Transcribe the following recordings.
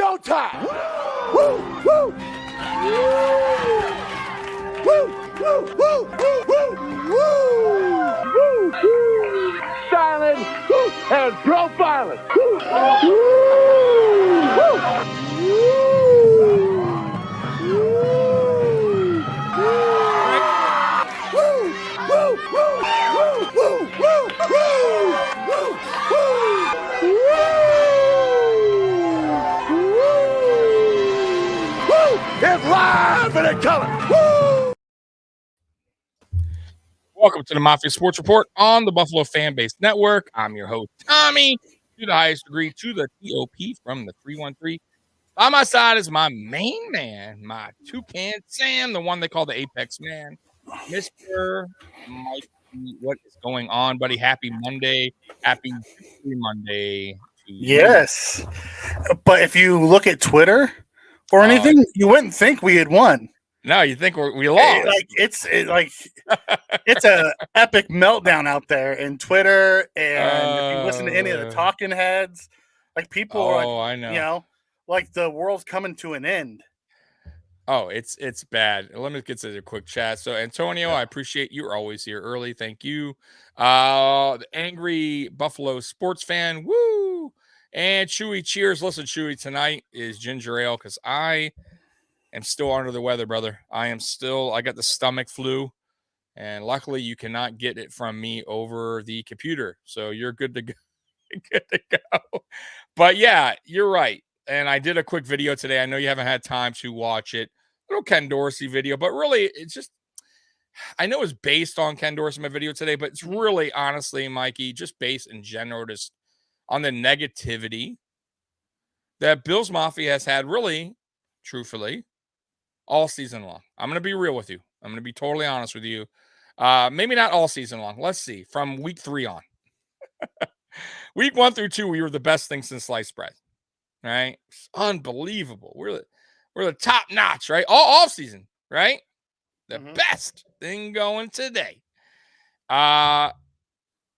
showtime. Woo, woo. Woo, woo, woo, woo, woo, woo, woo. Silent and profiling. Woo, woo, it's live and in color. Woo! Welcome to the Mafia Sports Report on the Buffalo Fan Base Network. I'm your host, Tommy, to the highest degree, to the TOP from the 313. By my side is my main man, my toucan Sam, the one they call the Apex Man, Mr. Mike. What is going on, buddy? Happy Monday. Happy Monday to you. Yes. But if you look at Twitter or anything, you wouldn't think we had won. No, you think we lost. It's a epic meltdown out there in Twitter, and if you listen to any of the talking heads, like people are like, I know. You know, like the world's coming to an end. Oh, it's bad. Let me get to a quick chat. So, Antonio, I appreciate you're always here early. Thank you. The angry Buffalo sports fan. Woo! And Chewy, cheers. Listen, Chewy, tonight is ginger ale because I am still under the weather, brother. I got the stomach flu, and luckily you cannot get it from me over the computer. So you're good to go. Good to go. But yeah, you're right. And I did a quick video today. I know you haven't had time to watch it. Little Ken Dorsey video, but really it's just, I know it's based on Ken Dorsey, my video today, but it's really honestly, Mikey, just based in general, just on the negativity that Bills Mafia has had really, truthfully, all season long. I'm going to be real with you. I'm going to be totally honest with you. Maybe not all season long. Let's see. From week 3 on. Week 1 through 2, we were the best thing since sliced bread. Right? It's unbelievable. We're the top notch, right? All off season, right? The best thing going today. And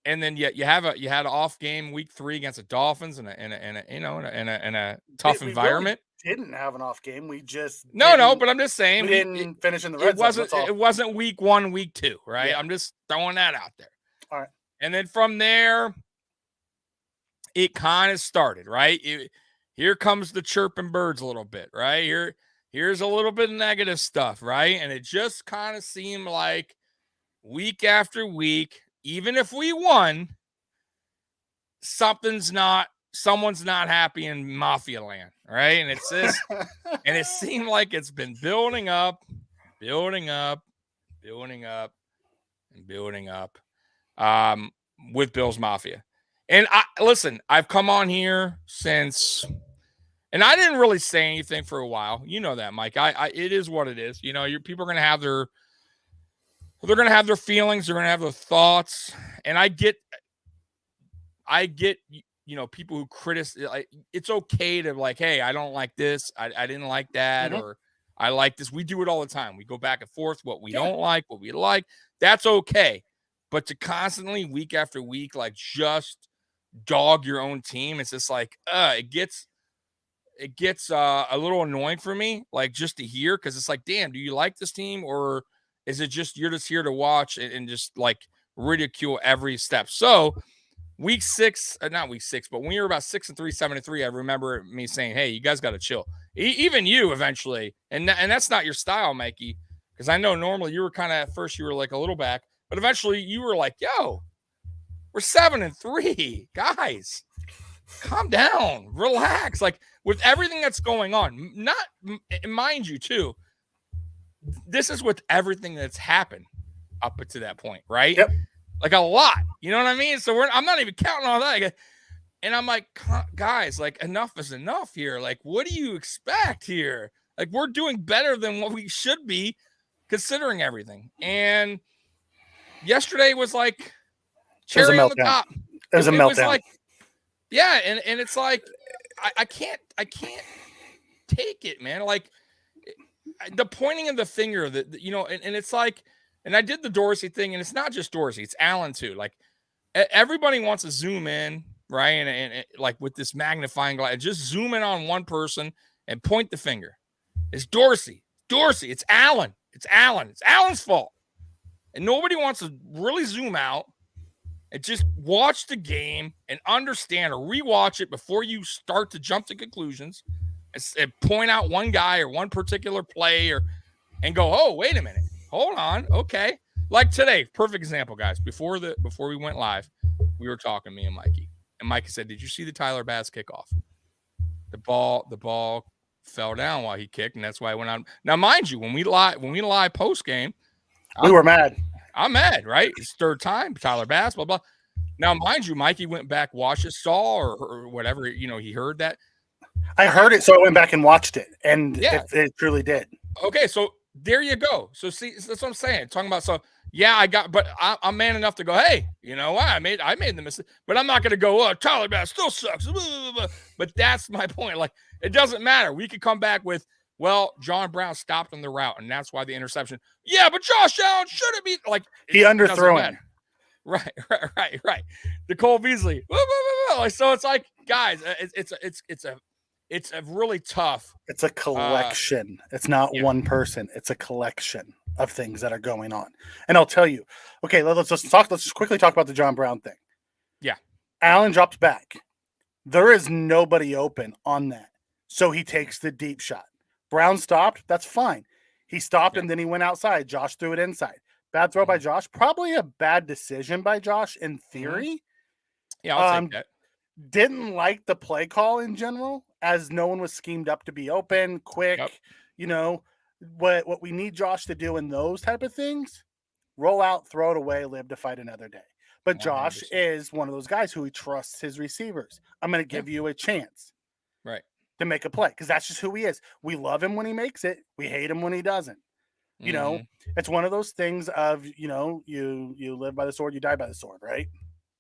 then you had an off game week 3 against the Dolphins in a tough environment. Really didn't have an off game. We just but I'm just saying we didn't finish in the red zone. It wasn't week 1, week 2, right? Yeah. I'm just throwing that out there. All right. And then from there, it kind of started, right? Here comes the chirping birds a little bit, right? Here's a little bit of negative stuff, right? And it just kind of seemed like week after week, even if we won, someone's not happy in Mafia land, right? And it's this, and it seemed like it's been building up with Bills Mafia. And I've come on here since, and I didn't really say anything for a while. You know that, Mike. It is what it is. You know, people are going to have their feelings. They're going to have their thoughts. And I get, you know, people who criticize. It's okay to like, hey, I don't like this. I didn't like that, or I like this. We do it all the time. We go back and forth. What we don't like, what we like. That's okay. But to constantly week after week, like just dog your own team, it's just like it gets a little annoying for me, like just to hear, because it's like, damn, do you like this team, or is it just you're just here to watch and just like ridicule every step? So week 6, not week 6, but when you were about 6-3, 7-3, I remember me saying, hey, you guys got to chill. Even you eventually, and that's not your style, Mikey, because I know normally you were kind of, at first you were like a little back, but eventually you were like, yo, we're 7-3, guys, calm down, relax. Like with everything that's going on, not mind you too, this is with everything that's happened up to that point, right? Yep. Like a lot, you know what I mean? So I'm not even counting all that. And I'm like, guys, like enough is enough here. Like, what do you expect here? Like, we're doing better than what we should be considering everything. And yesterday was like cherry on the top. It was a meltdown. Was like, yeah, and it's like I can't take it, man. Like the pointing of the finger, that you know, and it's like, and I did the Dorsey thing, and it's not just Dorsey, it's Allen too. Like everybody wants to zoom in right? And like with this magnifying glass, just zoom in on one person and point the finger. It's Dorsey. It's Allen. It's Allen's fault. And nobody wants to really zoom out and just watch the game and understand or rewatch it before you start to jump to conclusions and point out one guy or one particular play and go, oh, wait a minute. Hold on. Okay. Like today, perfect example, guys. Before we went live, we were talking, me and Mikey. And Mikey said, did you see the Tyler Bass kickoff? The ball fell down while he kicked, and that's why I went on. Now, mind you, when we lie post game, we were mad. I'm mad, right? It's third time, Tyler Bass, blah blah. Now, mind you, Mikey went back, watched it, saw or whatever, he heard that. I heard it, so I went back and watched it, and it truly did. Okay, so there you go. So see, that's what I'm saying. Talking about but I'm man enough to go, hey, you know what? I made the mistake, but I'm not going to go, oh, Tyler Bass still sucks. But that's my point. Like, it doesn't matter. We could come back with, well, John Brown stopped on the route, and that's why the interception. Yeah, but Josh Allen shouldn't be like he underthrew him. Right. Nicole Beasley. So it's like, guys, it's a really tough. It's a collection. It's not one person. It's a collection of things that are going on. And I'll tell you. Okay, let's just quickly talk about the John Brown thing. Yeah. Allen drops back. There is nobody open on that. So he takes the deep shot. Brown stopped. That's fine. He stopped and then he went outside. Josh threw it inside. Bad throw by Josh. Probably a bad decision by Josh in theory. Yeah, I'll take that. Didn't like the play call in general, as no one was schemed up to be open, quick. Yep. What we need Josh to do in those type of things, roll out, throw it away, live to fight another day. But 100%. Josh is one of those guys who he trusts his receivers. I'm going to give you a chance. Right. To make a play, because that's just who he is. We love him when he makes it. We hate him when he doesn't. It's one of those things of, you live by the sword, you die by the sword, right?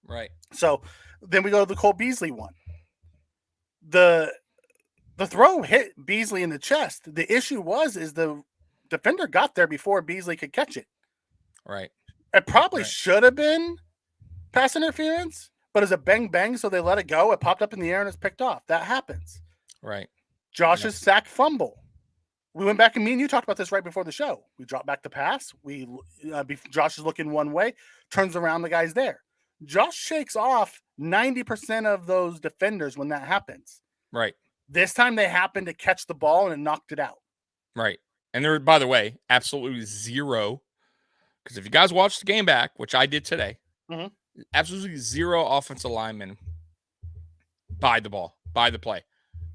Right. So then we go to the Cole Beasley one. The throw hit Beasley in the chest. The issue is the defender got there before Beasley could catch it. Right. It probably should have been pass interference, but as a bang, so they let it go. It popped up in the air and it's picked off. That happens. Right. Josh's sack fumble. We went back and me and you talked about this right before the show. We dropped back the pass. Josh is looking one way, turns around, the guy's there. Josh shakes off 90% of those defenders when that happens. Right. This time they happened to catch the ball and it knocked it out. Right. And there, by the way, absolutely zero. Because if you guys watched the game back, which I did today, absolutely zero offensive linemen by the ball, by the play.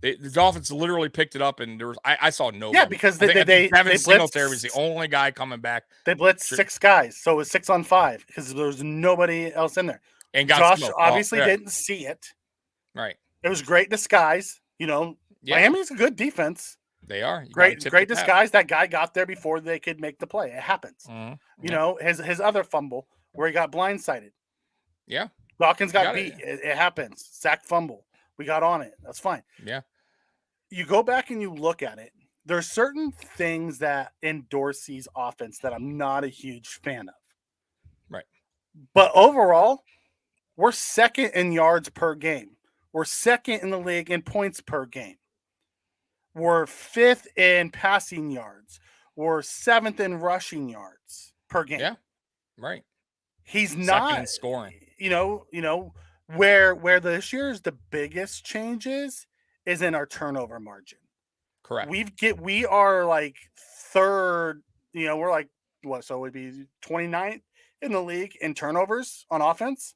The Dolphins literally picked it up, and there was I saw nobody. Yeah, because Devin Singletary was the only guy coming back. They blitzed 6 guys, so it was 6 on 5 because there was nobody else in there. And Josh obviously didn't see it. Right. It was great disguise. Miami's a good defense. They are great disguise. That guy got there before they could make the play. It happens. His other fumble where he got blindsided. Yeah. Dawkins got beat. It happens. Sack fumble. We got on it. That's fine. Yeah. You go back and you look at it. There's certain things that in Dorsey's offense that I'm not a huge fan of. Right. But overall, we're second in yards per game. We're second in the league in points per game. We're 5th in passing yards. We're 7th in rushing yards per game. Yeah. Right. He's not in scoring. Where this year's the biggest changes is in our turnover margin. Correct. We are like 3rd, we're like what, so it would be 29th in the league in turnovers on offense.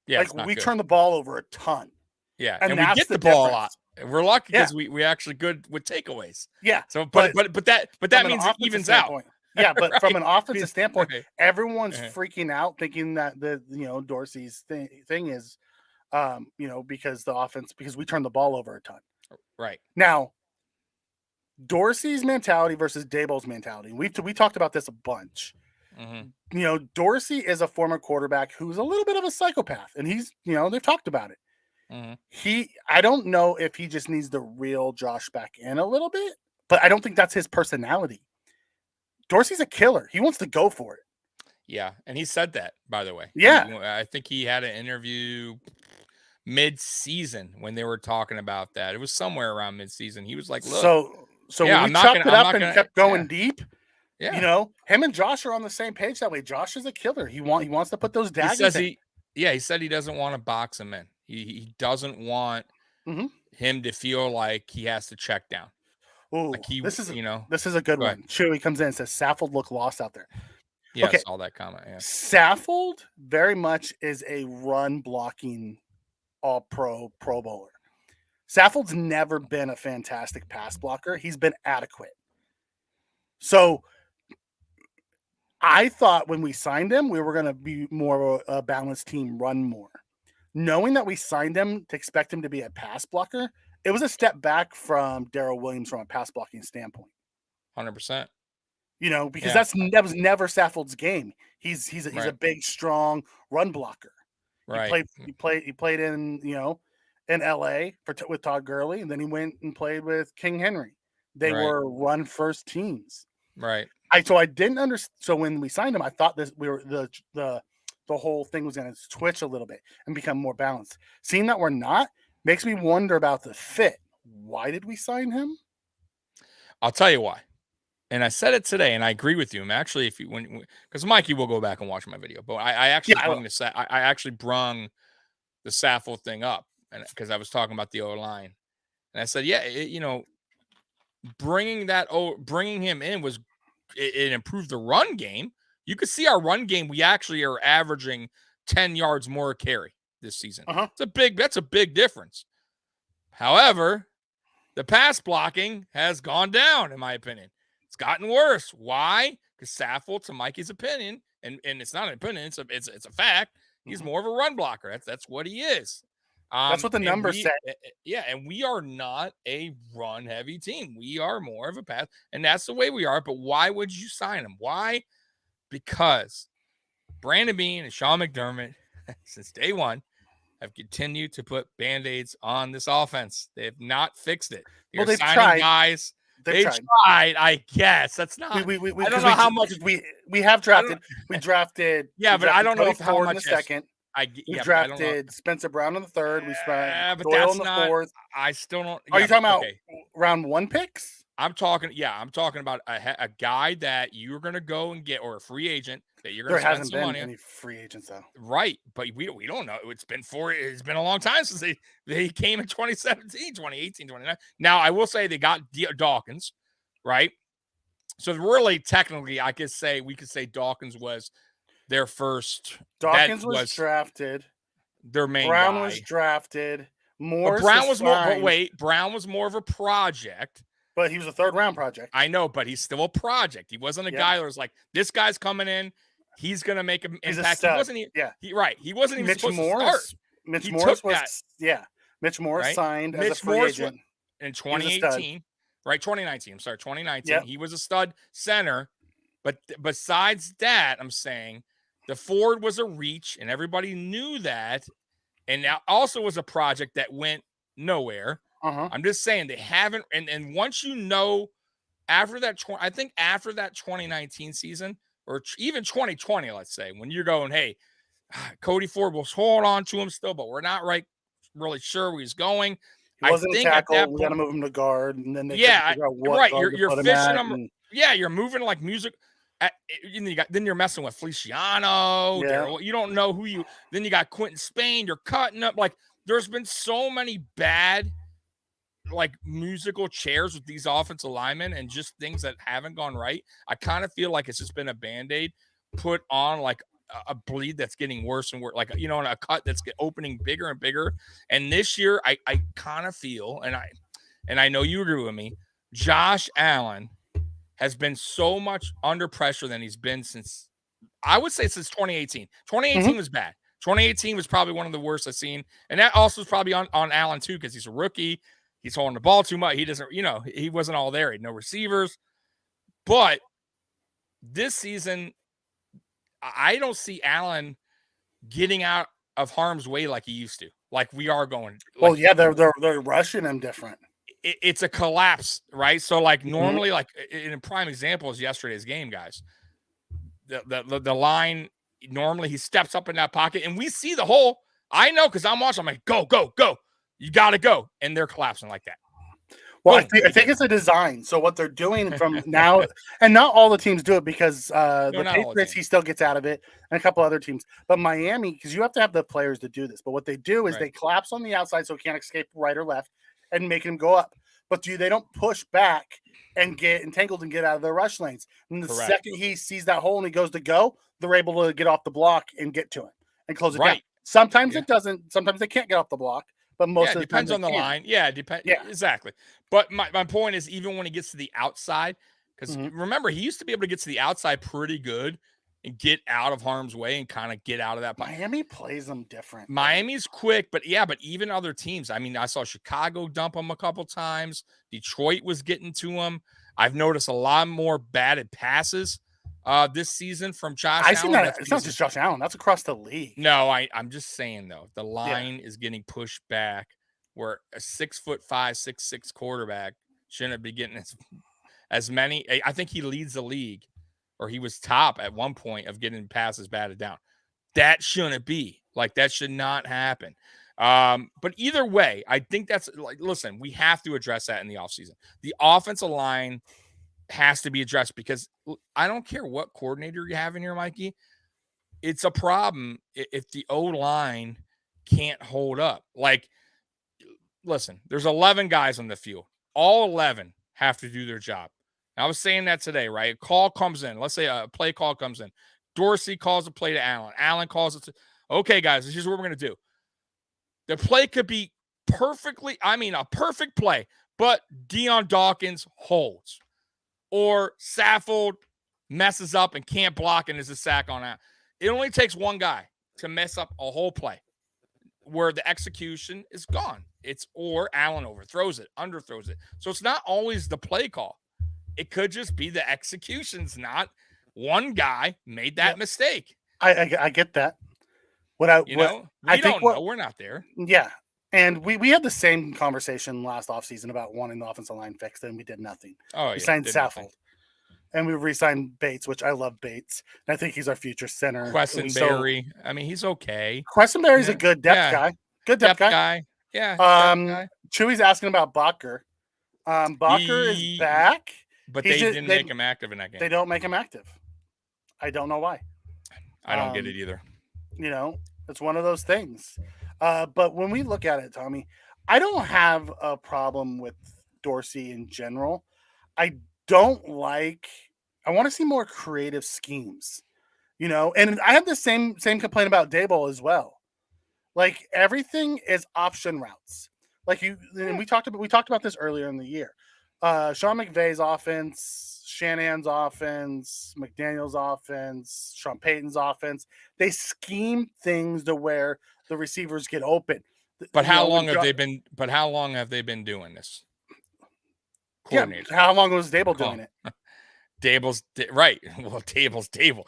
Yeah. Like we turn the ball over a ton. Yeah. And we get the ball a lot. We're lucky because we actually good with takeaways. Yeah. So but that means it evens out. Yeah, but from an offensive standpoint, everyone's freaking out thinking that Dorsey's thing is because we turn the ball over a ton. Right. Now, Dorsey's mentality versus Daboll's mentality. We talked about this a bunch. Mm-hmm. Dorsey is a former quarterback who's a little bit of a psychopath, and he's they've talked about it. Mm-hmm. I don't know if he just needs to reel Josh back in a little bit, but I don't think that's his personality. Dorsey's a killer. He wants to go for it. Yeah, and he said that, by the way. Yeah. I think he had an interview mid-season when they were talking about that. It was somewhere around mid-season. He was like, "Look, so yeah, when we chopped it up and kept going deep, yeah, you know, him and Josh are on the same page that way. Josh is a killer. He wants to put those daggers he says in. he said he doesn't want to box him in. He doesn't want him to feel like he has to check down. Oh, Like this is go a good ahead. one. Chewy comes in and says Saffold looked lost out there. Yeah, okay. I saw that comment. Yeah. Saffold very much is a run blocking all pro bowler. Saffold's never been a fantastic pass blocker. He's been adequate. So I thought when we signed him, we were going to be more of a balanced team, run more. Knowing that we signed him to expect him to be a pass blocker, it was a step back from Darrell Williams from a pass blocking standpoint. 100%. You know, because that was never Saffold's game. He's a big, strong run blocker. Right. He played in in LA with Todd Gurley, and then he went and played with King Henry. They were run first teams. Right. So I didn't understand. So when we signed him, I thought the whole thing was going to twitch a little bit and become more balanced. Seeing that we're not makes me wonder about the fit. Why did we sign him? I'll tell you why. And I said it today, and I agree with you. I'm actually, because Mikey will go back and watch my video, but I actually I actually brung the Saffold thing up, and because I was talking about the O-line, and I said, bringing him in it improved the run game. You could see our run game. We actually are averaging 10 yards more a carry this season. That's a big difference. However, the pass blocking has gone down, in my opinion. It's gotten worse. Why? Because Saffold, to Mikey's opinion, and it's not an opinion, it's a fact. He's more of a run blocker. That's what he is. That's what the numbers say. Yeah, and we are not a run-heavy team. We are more of a pass, and that's the way we are. But why would you sign him? Why? Because Brandon Beane and Sean McDermott, since day one, have continued to put Band-Aids on this offense. They have not fixed it. They've tried. Guys. They tried, I guess. That's not. I don't know how much we have drafted. We drafted. Yeah, but I don't know how much in the second. We drafted Spencer Brown in the third. We spent Doyle in the fourth. I still don't. Are you talking about round one picks? I'm talking about a guy that you're going to go and get, or a free agent that you're going to spend some money on. There hasn't been any free agents though. Right, but we don't know. It's been a long time since they came in 2017, 2018, 2019. Now, I will say they got Dawkins, right? So really, technically, we could say Dawkins was their first. Dawkins was drafted. Their main Brown guy was drafted. Brown was more. But wait, Brown was more of a project. But he was a third-round project. I know, but he's still a project. He wasn't a guy that was like, this guy's coming in. He's going to make an impact. He wasn't. He wasn't even supposed to start. Mitch Morris was. Yeah. Mitch Morris signed as a free agent in 2018. Right, 2019. I'm sorry, 2019. Yep. He was a stud center. But besides that, I'm saying the Ford was a reach, and everybody knew that. And that also was a project that went nowhere. I'm just saying they haven't. And once after that, I think after that 2019 season, or even 2020, let's say, when you're going, hey, Cody Ford will hold on to him still, but we're not really sure where he's going. He wasn't a tackle. We got to move him to guard, and then figure out what you're fishing him. Yeah, you're moving like music. Then you're messing with Feliciano. Yeah. You don't know who you. Then you got Quentin Spain. You're cutting up. Like, there's been so many bad, like, musical chairs with these offensive linemen and just things that haven't gone right. I kind of feel like it's just been a Band-Aid put on, like a bleed that's getting worse and worse, like, and a cut that's opening bigger and bigger. And this year, I kind of feel, and I know you agree with me, Josh Allen has been so much under pressure than he's been since 2018. 2018 was bad. 2018 was probably one of the worst I've seen. And that also is probably on Allen too, because he's a rookie. He's holding the ball too much. He doesn't, he wasn't all there. He had no receivers. But this season, I don't see Allen getting out of harm's way like he used to. Like we are going. Well, yeah, they're rushing him different. It's a collapse, right? So, like, normally, like, in a prime example is yesterday's game, guys. The line, normally he steps up in that pocket, and we see the hole. I know because I'm watching. I'm like, go, go, go. You got to go. And they're collapsing like that. Well, Boom, I think it's a design. So what they're doing from now, and not all the teams do it because the Patriots, he still gets out of it, and a couple other teams. But Miami, because you have to have the players to do this. But what they do is they collapse on the outside so he can't escape right or left and make him go up. But they don't push back and get entangled and get out of their rush lanes. And the second he sees that hole and he goes to go, they're able to get off the block and get to him and close it down. Sometimes it doesn't. Sometimes they can't get off the block. But most of the depends time on the line. Yeah, depends. Yeah, exactly. But my point is, even when he gets to the outside, because remember, he used to be able to get to the outside pretty good and get out of harm's way and kind of get out of that. Miami plays them different. Miami's quick, but even other teams. I mean, I saw Chicago dump him a couple times. Detroit was getting to him. I've noticed a lot more batted passes this season from Josh Allen. I seen that. It's not just Josh Allen. That's across the league. No, I'm just saying, though. The line is getting pushed back where a 6'5", 6'6" quarterback shouldn't be getting as many. I think he leads the league, or he was top at one point of getting passes batted down. That shouldn't be. Like, that should not happen. But either way, I think that's like, listen, we have to address that in the offseason. The offensive line has to be addressed because I don't care what coordinator you have in here, Mikey. It's a problem if the O-line can't hold up. Like, listen, there's 11 guys on the field. All 11 have to do their job. I was saying that today, right? A call comes in. Let's say a play call comes in. Dorsey calls a play to Allen. Allen calls it to, okay, guys, this is what we're going to do. The play could be a perfect play, but Deion Dawkins holds. Or Saffold messes up and can't block and is a sack on out. It only takes one guy to mess up a whole play where the execution is gone. Or Allen overthrows it, underthrows it. So it's not always the play call. It could just be the execution's not one guy made that mistake. I get that. We don't know. We're not there. Yeah. And we had the same conversation last offseason about wanting the offensive line fixed, and we did nothing. We signed Saffold. And we re-signed Bates, which I love Bates. And I think he's our future center. Questenberry. I mean, he's okay. Questenberry's a good depth guy. Good depth guy. Yeah. Chewy's asking about Bacher. Bacher is back. But they didn't make him active in that game. They don't make him active. I don't know why. I don't get it either. It's one of those things. But when we look at it, Tommy, I don't have a problem with Dorsey in general. I want to see more creative schemes, and I have the same complaint about Daboll as well. Like, everything is option routes. Like we talked about this earlier in the year. Sean McVay's offense, Shanahan's offense, McDaniel's offense, Sean Payton's offense, they scheme things to where the receivers get open. But how long have they been doing this? Yeah, how long was Daboll doing it? Dable's right. Well, Dable's Dable.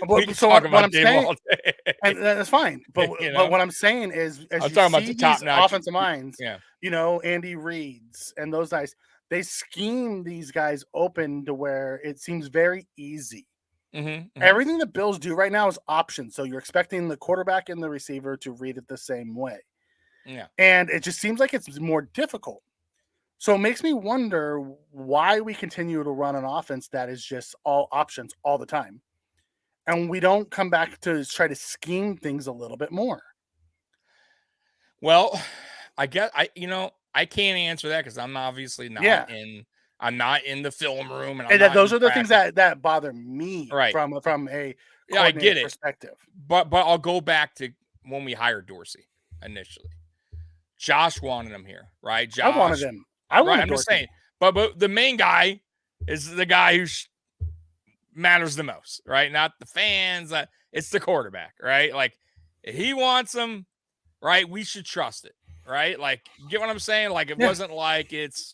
We can talk about Dable all day. And that's fine. But but what I'm saying is, as you see these offensive minds, Andy Reid's and those guys, they scheme these guys open to where it seems very easy. Everything the Bills do right now is options. So you're expecting the quarterback and the receiver to read it the same way. Yeah. And it just seems like it's more difficult. So it makes me wonder why we continue to run an offense that is just all options all the time. And we don't come back to try to scheme things a little bit more. Well, I can't answer that because I'm obviously not I'm not in the film room. And those are the things that bother me from a I get it. perspective. But I'll go back to when we hired Dorsey initially. Josh wanted him here, right? Josh, I wanted him. I'm just saying, but the main guy is the guy who matters the most, right? Not the fans. It's the quarterback, right? Like, if he wants him, right? We should trust it, right? Like, get what I'm saying? Like, it wasn't like it's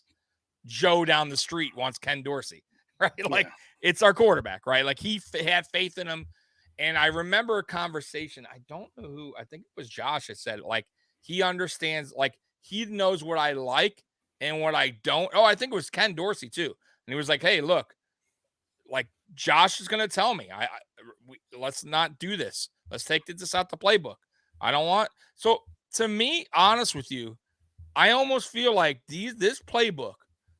Joe down the street wants Ken Dorsey, right? Like, it's our quarterback, right? Like, he had faith in him. And I remember a conversation. I don't know who. I think it was Josh that said, like, he understands, like, he knows what I like and what I don't. Oh, I think it was Ken Dorsey too. And he was like, hey, look, like, Josh is going to tell me, let's not do this. Let's take this out the playbook. I don't want. So to me, honest with you, I almost feel like this playbook,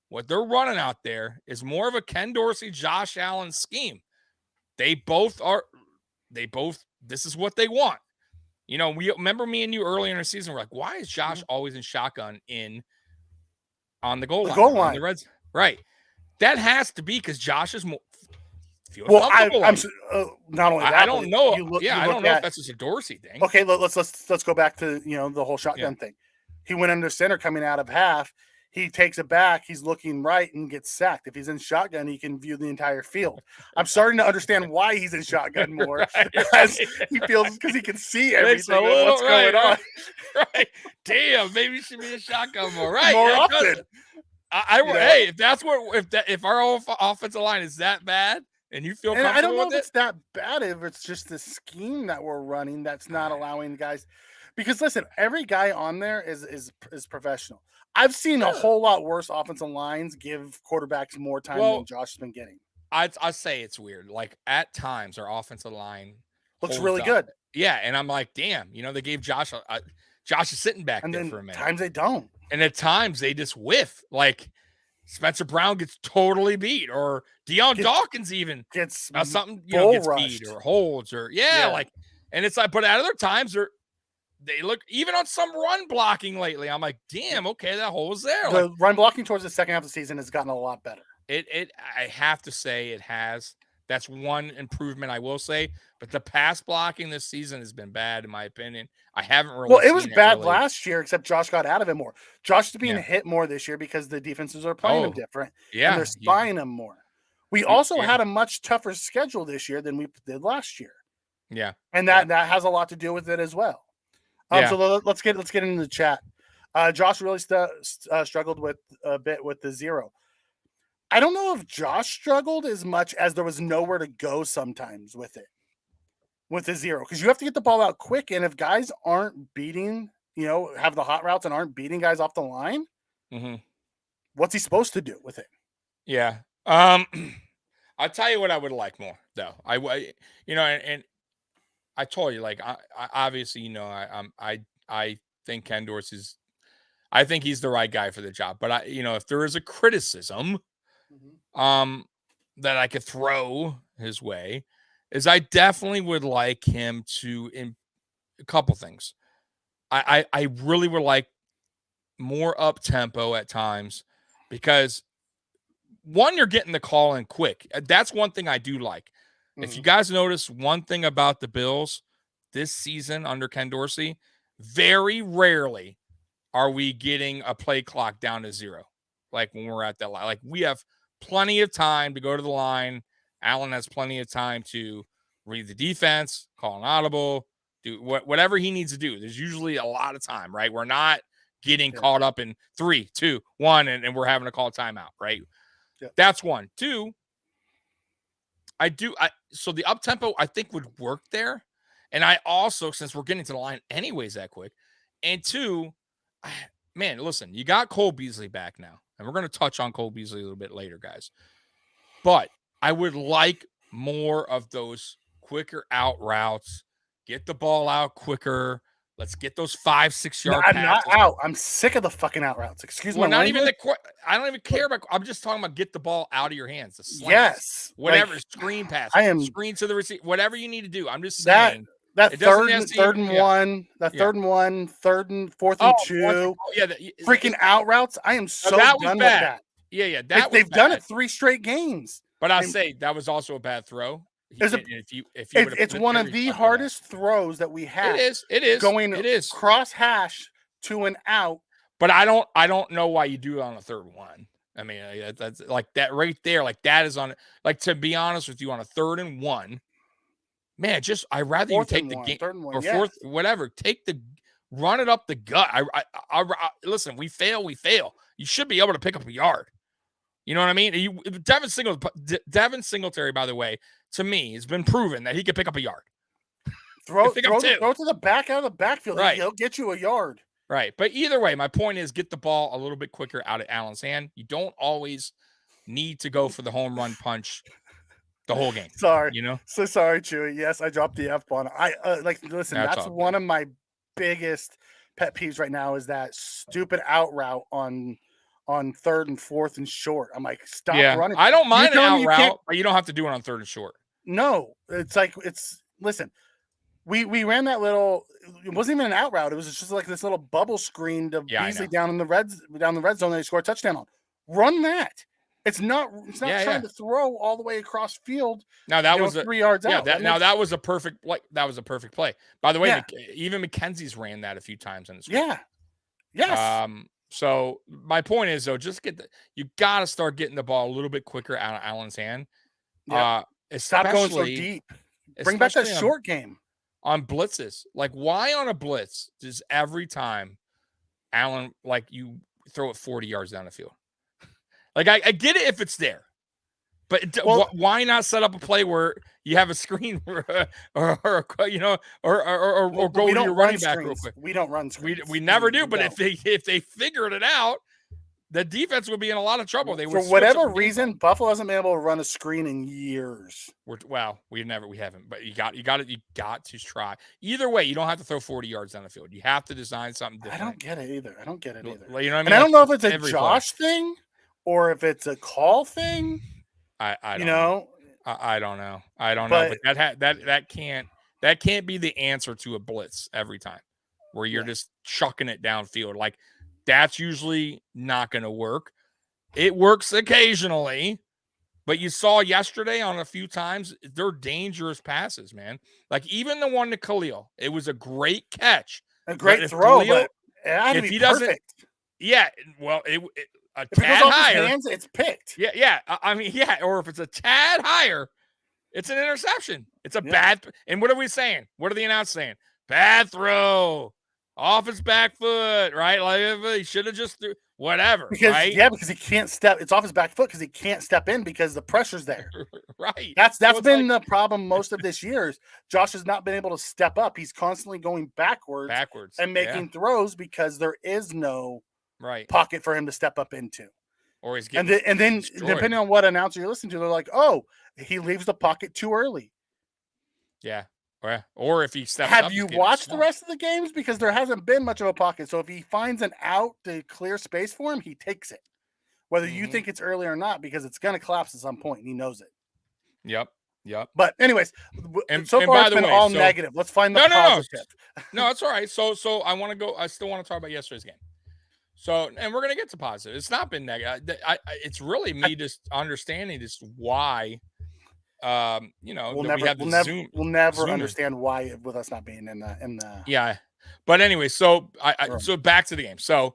what they're running out there, is more of a Ken Dorsey, Josh Allen scheme. They both. This is what they want. You know, we remember me and you earlier in the season. We're like, why is Josh always in shotgun on the goal line? On the Reds, right? That has to be because Josh is more. Well, I'm not only that. I don't know. I don't know if that's just a Dorsey thing. Okay, let's go back to the whole shotgun thing. He went under center coming out of half. He takes it back. He's looking right and gets sacked. If he's in shotgun, he can view the entire field. I'm starting to understand why he's in shotgun more. As he feels because he can see everything what's going on. Right. Damn, maybe he should be in shotgun more. Right. More often. Hey, if our offensive line is that bad and you feel comfortable I don't know with if it's that bad, if it's just the scheme that we're running that's not allowing guys. Because listen, every guy on there is professional. I've seen a whole lot worse offensive lines give quarterbacks more time than Josh has been getting. I say it's weird. Like at times, our offensive line looks really good. Yeah, and I'm like, damn, they gave Josh Josh is sitting back there for a minute. At times they don't, and at times they just whiff. Like Spencer Brown gets totally beat, or Dawkins even gets something gets beat or holds, or like, and it's like, but at other times they look, even on some run blocking lately, I'm like, damn, okay, that hole was there. The run blocking towards the second half of the season has gotten a lot better. I have to say it has. That's one improvement I will say. But the pass blocking this season has been bad, in my opinion. I haven't really. Well, it was bad last year, except Josh got out of it more. Josh is being hit more this year because the defenses are playing him different. Yeah, and they're spying him more. We also had a much tougher schedule this year than we did last year. Yeah, and that has a lot to do with it as well. So let's get into the chat. Josh really struggled with a bit with the zero. I don't know if Josh struggled as much as there was nowhere to go sometimes with it, with the zero, because you have to get the ball out quick. And if guys aren't beating, have the hot routes and aren't beating guys off the line, what's he supposed to do with it? Yeah. I'll tell you what I would like more, though. And I told you, like, I obviously, I think Ken Dorsey's, I think he's the right guy for the job. But if there is a criticism, that I could throw his way, is I definitely would like him to, in a couple things. I really would like more up tempo at times, because one, you're getting the call in quick. That's one thing I do like. If you guys notice one thing about the Bills this season under Ken Dorsey, very rarely are we getting a play clock down to zero. Like when we're at that line, like we have plenty of time to go to the line. Allen has plenty of time to read the defense, call an audible, do whatever he needs to do. There's usually a lot of time, right? We're not getting caught up in 3, 2, 1, and we're having to call timeout, right? Yeah. That's one. Two, so the up tempo I think would work there. And I also, since we're getting to the line anyways that quick, and two, man, listen, you got Cole Beasley back now. And we're going to touch on Cole Beasley a little bit later, guys. But I would like more of those quicker out routes. Get the ball out quicker. Let's get those 5-6 yard passes. I'm not out. I'm sick of the fucking out routes. Excuse me. Not even I don't even care about. I'm just talking about get the ball out of your hands. The slants, yes. Whatever. Screen pass. Screen to the receiver. Whatever you need to do. I'm just saying. That third and one, third and fourth and two, freaking out routes. I am so done with that. Yeah, they've done it 3 straight games. But I'll say that was also a bad throw. It's one of the hardest throws that we have. It is going cross hash to an out. But I don't know why you do it on a 3rd one. I mean, that's like that right there. Like that is on. Like, to be honest with you, on a 3rd and 1. Man, I'd rather you take the game or 4th, whatever. Run it up the gut. I listen. We fail. You should be able to pick up a yard. You know what I mean? Devin Singletary, by the way, to me, has been proven that he can pick up a yard. Throw to the back out of the backfield. Right. He'll get you a yard. Right. But either way, my point is get the ball a little bit quicker out of Allen's hand. You don't always need to go for the home run punch the whole game. Sorry. So sorry, Chewy. Yes, I dropped the F-bomb. Listen, that's one of my biggest pet peeves right now is that stupid out route on 3rd and 4th and short. I'm like, stop running. I don't mind an telling out me you route, can't- but you don't have to do it on 3rd and short. No, it's like listen. We ran that little. It wasn't even an out route. It was just like this little bubble screen to Beasley down the red zone. They score a touchdown on. Run that. It's not trying to throw all the way across field. Now that was 3 yards out. That was a perfect play. By the way, even McKenzie's ran that a few times in the script. Yeah. Yes. So my point is though, you got to start getting the ball a little bit quicker out of Allen's hand. Yeah. Stop going so deep. Bring back that short game. On blitzes. Like, why on a blitz does every time Allen, like, you throw it 40 yards down the field? Like, I get it if it's there. But why not set up a play where you have a screen or go to your running back real quick? We don't run screens. We never do, but if they figured it out, the defense would be in a lot of trouble. They would, for whatever reason, Buffalo hasn't been able to run a screen in years. We haven't. But you got to try. Either way, you don't have to throw 40 yards down the field. You have to design something different. I don't get it either. You know what I mean? And I don't know if it's a Josh thing or if it's a call thing. I don't know. I don't know. But that can't be the answer to a blitz every time, where you're just chucking it downfield. Like, that's usually not going to work. It works occasionally, but you saw yesterday on a few times, they're dangerous passes, man. Like, even the one to Khalil, it was a great catch. A great throw, but it had to be perfect. A tad higher. Hands, it's picked. Yeah. I mean, or if it's a tad higher, it's an interception. It's a bad. And what are we saying? What are the announcers saying? Bad throw. Off his back foot, right? Like, he should have just threw whatever, right? Yeah, because he can't step. It's off his back foot because he can't step in because the pressure's there. Right. That's been the problem most of this year. Josh has not been able to step up. He's constantly going backwards and making throws because there is no pocket for him to step up into. Or he's getting and then depending on what announcer you're listening to, they're like, oh, he leaves the pocket too early. Yeah. Or if he steps up. Have you watched the rest of the games? Because there hasn't been much of a pocket. So if he finds an out to clear space for him, he takes it. Whether you think it's early or not, because it's going to collapse at some point, and he knows it. Yep. But anyways, so far it's been all negative. Let's find the positive. No, that's all right. So I want to go. I still want to talk about yesterday's game. So, and we're going to get to positive. It's not been negative. It's really me just understanding just why. We'll never understand why with us not being in the but anyway, so so back to the game. So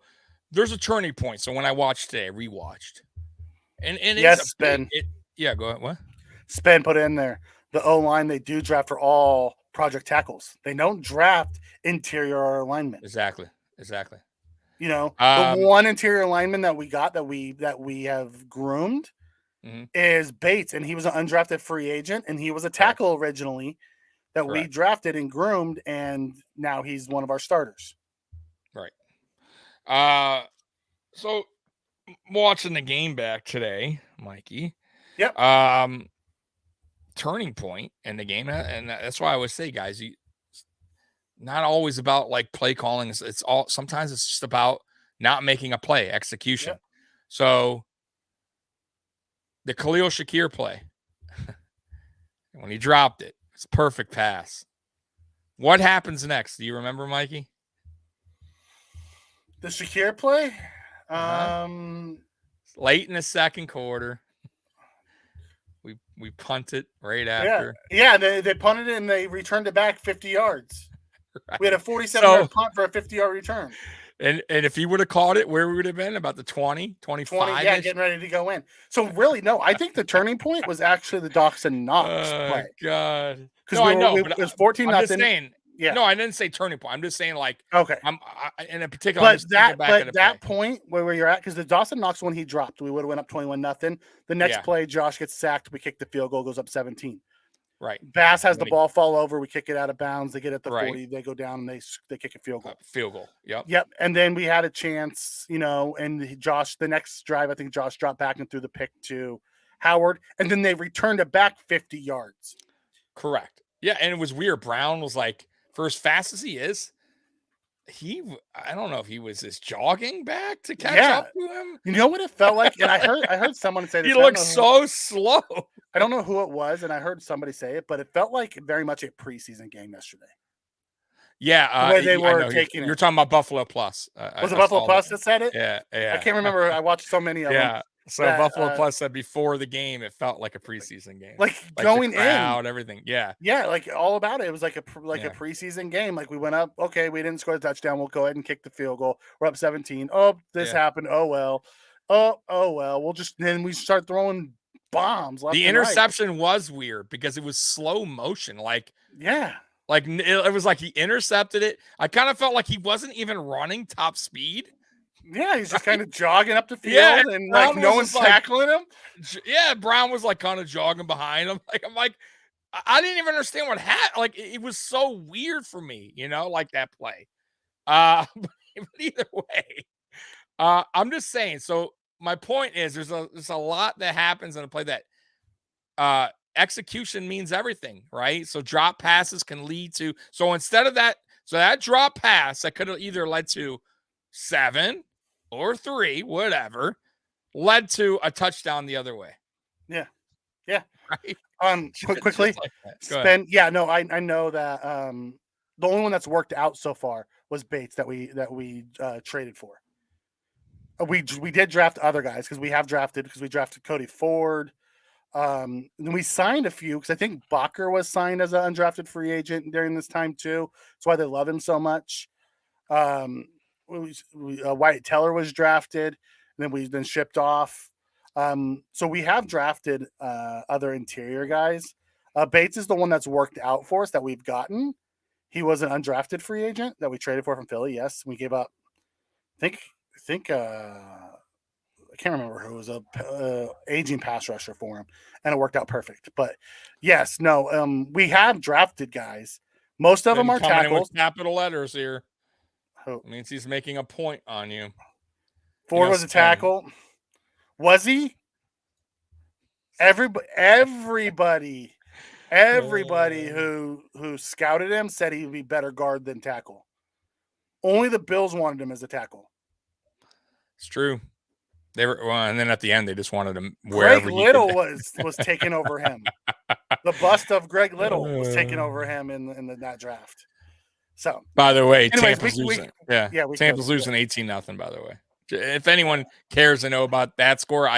there's a turning point. So when I watched today, I rewatched, and yes, Ben. Go ahead. What? Spen put in there the O-line they do draft for all project tackles. They don't draft interior alignment. Exactly. The one interior lineman that we got that we have groomed is Bates, and he was an undrafted free agent, and he was a tackle originally that we drafted and groomed, and now he's one of our starters. Right. So watching the game back today, Mikey. Yep. Turning point in the game, and that's why I always say, guys, not always about like play calling. Sometimes it's just about not making a play, execution. Yep. So the Khalil Shakir play, when he dropped it, it's a perfect pass. What happens next? Do you remember, Mikey? The Shakir play? Late in the second quarter, we punted right after. Yeah, they punted it and they returned it back 50 yards. Right. We had a 47-yard punt for a 50-yard return. And if he would have caught it, where we would have been? About the 20, 25? Yeah, getting ready to go in. So really, no, I think the turning point was actually the Dawson Knox play. God. Because I know. It was 14-0. I'm just saying. Yeah. No, I didn't say turning point. I'm just saying, like, okay. In a particular. But that point where you're at, because the Dawson Knox one he dropped, we would have went up 21-0. The next play, Josh gets sacked. We kick the field goal, goes up 17. Right. Bass has the ball fall over. We kick it out of bounds. They get at the 40. They go down and they kick a field goal. Field goal. Yep. And then we had a chance, and Josh, the next drive, I think Josh dropped back and threw the pick to Howard. And then they returned it back 50 yards. Correct. Yeah. And it was weird. Brown was like, for as fast as he is, I don't know if he was just jogging back to catch Yeah. up to him. You know what it felt like? And I heard someone say this. He looked so slow. I don't know who it was, and I heard somebody say it, but it felt like very much a preseason game yesterday. Yeah, The way they I were know taking you're it. talking about Buffalo Plus. Was it Buffalo Plus that said it? Yeah, I can't remember. I watched so many of them. Yeah. So that, Buffalo Plus said before the game, it felt like a preseason game. Like the going crowd, in, everything. Yeah. Yeah, like all about it. It was like a preseason game. Like we went up. Okay, we didn't score the touchdown. We'll go ahead and kick the field goal. We're up 17. Oh, this happened. Oh well. Oh well. We'll just then we start throwing bombs. Left The and right. interception was weird because it was slow motion. Like it was like he intercepted it. I kind of felt like he wasn't even running top speed. Yeah, he's just kind of jogging up the field and like no one's tackling him. Yeah, Brown was like kind of jogging behind him. I didn't even understand what happened. Like it was so weird for me, like that play. But either way, I'm just saying. So my point is, there's a lot that happens in a play that execution means everything, right? So drop passes can lead to. So instead of that, that drop pass that could have either led to 7 or 3, whatever, led to a touchdown the other way. Yeah. Right. Quickly. Like I know that the only one that's worked out so far was Bates that we traded for. We did draft other guys because we drafted Cody Ford. And we signed a few because I think Bacher was signed as an undrafted free agent during this time too. That's why they love him so much. Wyatt Teller was drafted, and then we've been shipped off. So we have drafted other interior guys. Bates is the one that's worked out for us that we've gotten. He was an undrafted free agent that we traded for from Philly. Yes, we gave up. I think I can't remember who was a aging pass rusher for him, and it worked out perfect. But yes, no, we have drafted guys. Most of them are tackles. With capital letters here. Who? It means he's making a point on you. Ford was a tackle. Was he? Everybody who scouted him said he would be better guard than tackle. Only the Bills wanted him as a tackle. It's true. They were, and then at the end they just wanted him wherever. Greg Little was taking over him. The bust of Greg Little was taking over him in that draft. So, by the way, anyways, Tampa's losing. Tampa's losing 18-0. By the way, if anyone cares to know about that score,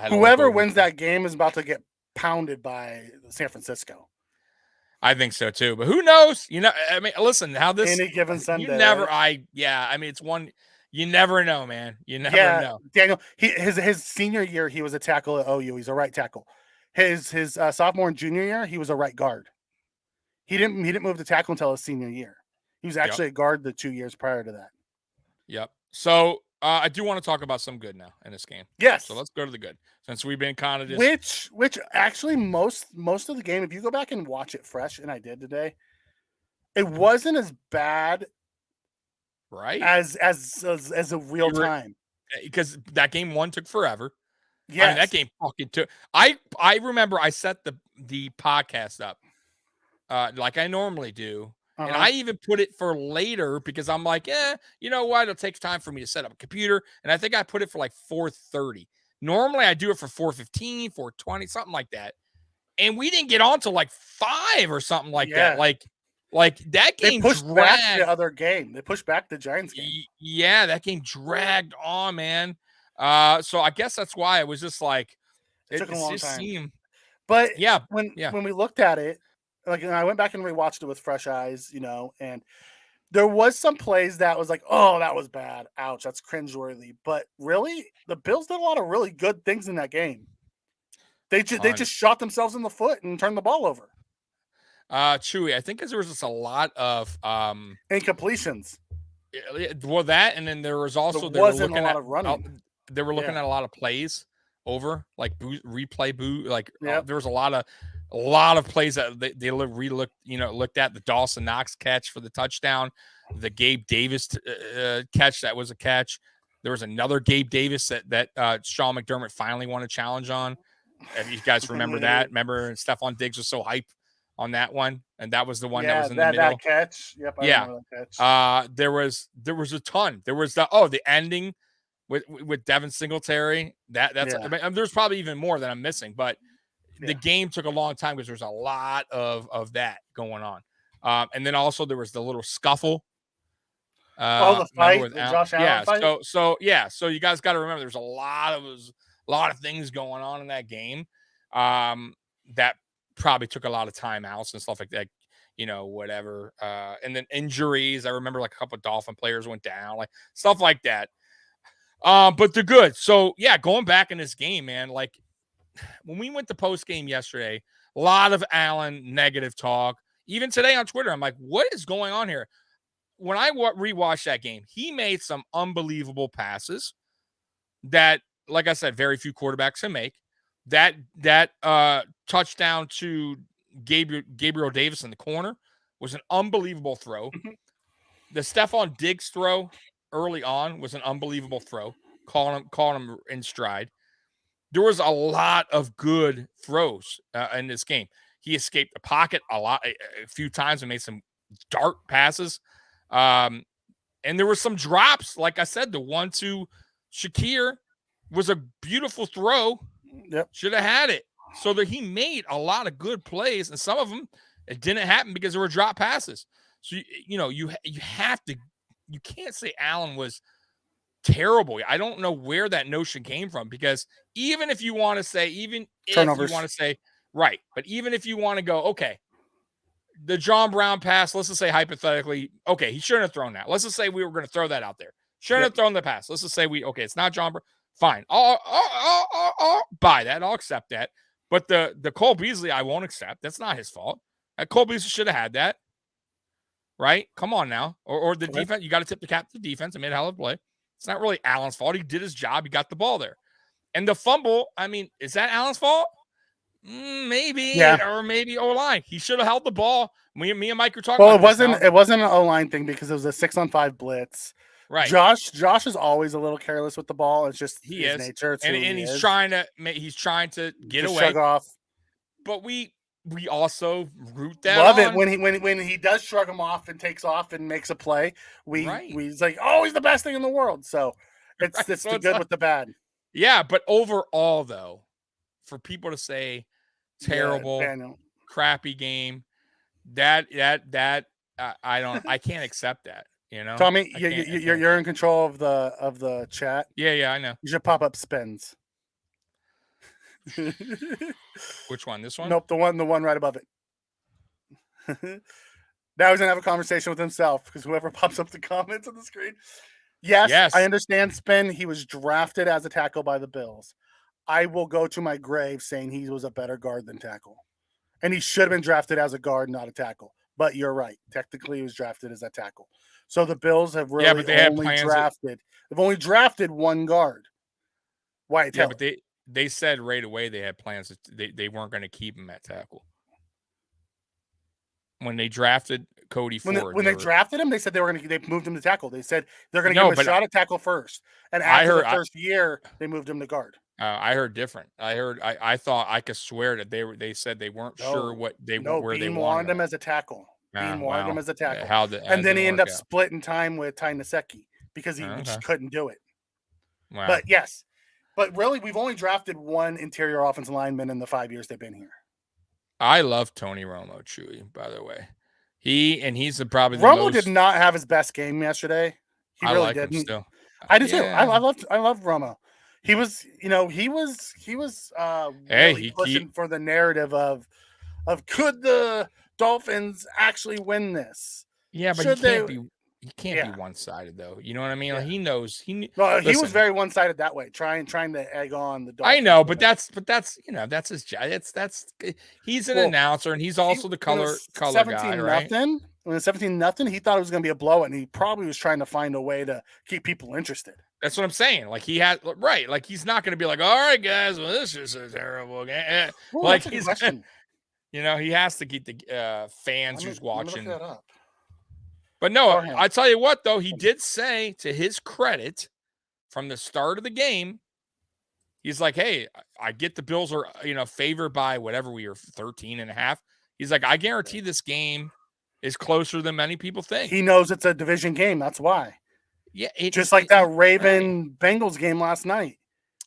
whoever wins that game is about to get pounded by San Francisco. I think so too, but who knows? I mean, listen, how this any given Sunday. You never. Right? I mean, it's one. You never know, man. You never know. Daniel, his senior year, he was a tackle at OU. He's a right tackle. His sophomore and junior year, he was a right guard. He didn't move to tackle until his senior year. He was actually a guard the 2 years prior to that. Yep. So I do want to talk about some good now in this game. Yes. So let's go to the good, since we've been kind of just which actually most of the game, if you go back and watch it fresh, and I did today, it wasn't as bad, right? As a real time, because that game 1 took forever. Yeah, I mean, that game fucking took. I remember I set the podcast up like I normally do. And I even put it for later because I'm like, you know what? It'll take time for me to set up a computer. And I think I put it for like 4:30. Normally I do it for 4:15, 4:20, something like that. And we didn't get on till like 5 or something like that. Like that game pushed back the other game. They pushed back the Giants game. Yeah, that game dragged on, man. So I guess that's why it was just like it took a long time. But when we looked at it, like, I went back and rewatched it with fresh eyes, and there was some plays that was like, oh, that was bad. Ouch, that's cringeworthy. But really, the Bills did a lot of really good things in that game. They just shot themselves in the foot and turned the ball over. Chewy, I think because there was just a lot of incompletions. Well, that, and then there was also there wasn't a lot of running. They were looking at a lot of plays over, like replay. Like there was a lot of plays that they looked at. The Dawson Knox catch for the touchdown, the Gabe Davis catch that was a catch. There was another Gabe Davis that Sean McDermott finally won a challenge on. If you guys remember that, remember Stephon Diggs was so hyped on that one, and that was the one that Yeah, was in the middle. that catch. Yep, I Yeah. remember that catch. There was a ton. There was the ending with Devin Singletary. That's Yeah. I mean, there's probably even more that I'm missing, but the Yeah. game took a long time because there's a lot of that going on. And then also there was the little scuffle. The fight, with the Josh Allen yeah, fight? so you guys got to remember there's a lot of things going on in that game. That probably took a lot of timeouts and stuff like that, whatever. And then injuries. I remember like a couple of Dolphin players went down, like stuff like that. But they're good. So yeah, going back in this game, man, like when we went to post game yesterday, a lot of Allen negative talk. Even today on Twitter, I'm like, what is going on here? When I rewatched that game, he made some unbelievable passes that, like I said, very few quarterbacks can make. That touchdown to Gabriel Davis in the corner was an unbelievable throw. The Stephon Diggs throw early on was an unbelievable throw. Caught him in stride. There was a lot of good throws in this game. He escaped the pocket a few times and made some dart passes. And there were some drops. Like I said, the one to Shakir was a beautiful throw. Yep. Should have had it. So that he made a lot of good plays, and some of them it didn't happen because there were drop passes. So you have to, you can't say Allen was terrible. I don't know where that notion came from, because even if you want to say, right, but even if you want to go, okay, the John Brown pass, let's just say hypothetically, okay, he shouldn't have thrown that. Let's just say we were going to throw that out there. Shouldn't have thrown the pass. Let's just say it's not John Brown. Fine. I'll buy that. I'll accept that. But the Cole Beasley, I won't accept. That's not his fault. Cole Beasley should have had that. Right? Come on now. Or the defense, you got to tip the cap to the defense and made a hell of a play. It's not really Allen's fault. He did his job. He got the ball there. And the fumble, I mean, is that Allen's fault? Maybe, or maybe O-line. He should have held the ball. Me and Mike were talking. Well, it wasn't an O-line thing because it was a 6-on-5 blitz. Right. Josh is always a little careless with the ball. It's just his nature. And he's trying to get away. Shrug off. But we also root that. Love it when he does shrug him off and takes off and makes a play. He's like, oh, he's the best thing in the world. So it's the good with the bad. Yeah, but overall though, for people to say terrible, crappy game, I can't accept that. Tommy, you're in control of the chat. Yeah, I know. You should pop up spins. Which one? This one? Nope, the one right above it. Now he's gonna have a conversation with himself, because whoever pops up the comments on the screen. Yes, I understand spin. He was drafted as a tackle by the Bills. I will go to my grave saying he was a better guard than tackle. And he should have been drafted as a guard, not a tackle. But you're right. Technically, he was drafted as a tackle. So the Bills have really they've only drafted one guard. Wyatt Teller. But they said right away they had plans. They weren't going to keep him at tackle. When they drafted Cody Ford. When they drafted him, they said they moved him to tackle. They said they're going to give him a shot at tackle first. And after the first year, they moved him to guard. I heard different. I thought I could swear that they said they weren't sure where they wanted him as a tackle. Bean wanted him as a tackle. And then he ended up splitting time with Ty Nsekhe because he just couldn't do it. Wow. But yes. But really, we've only drafted one interior offensive lineman in the 5 years they've been here. I love Tony Romo, Chewy, by the way. He's probably Romo did not have his best game yesterday. He really didn't. Him still. I do too. I love Romo. He was pushing for the narrative of could the Dolphins actually win this? Yeah, but he can't be one-sided though. You know what I mean? Like he knows he was very one-sided that way, trying to egg on the Dolphins. I know, but that's that's his job. He's an announcer, and he's also the color guy, right? When it's 17-0, he thought it was going to be a blowout, and he probably was trying to find a way to keep people interested. That's what I'm saying. Like he had like he's not going to be like, all right, guys, well, this is a terrible game. Like he's, he has to keep the fans who's watching. Look that up. But no, I tell you what, though, he did say, to his credit, from the start of the game, he's like, hey, I get the Bills are, favored by whatever we are, 13.5. He's like, I guarantee this game is closer than many people think. He knows it's a division game. That's why. Yeah, just like that Raven Bengals game last night.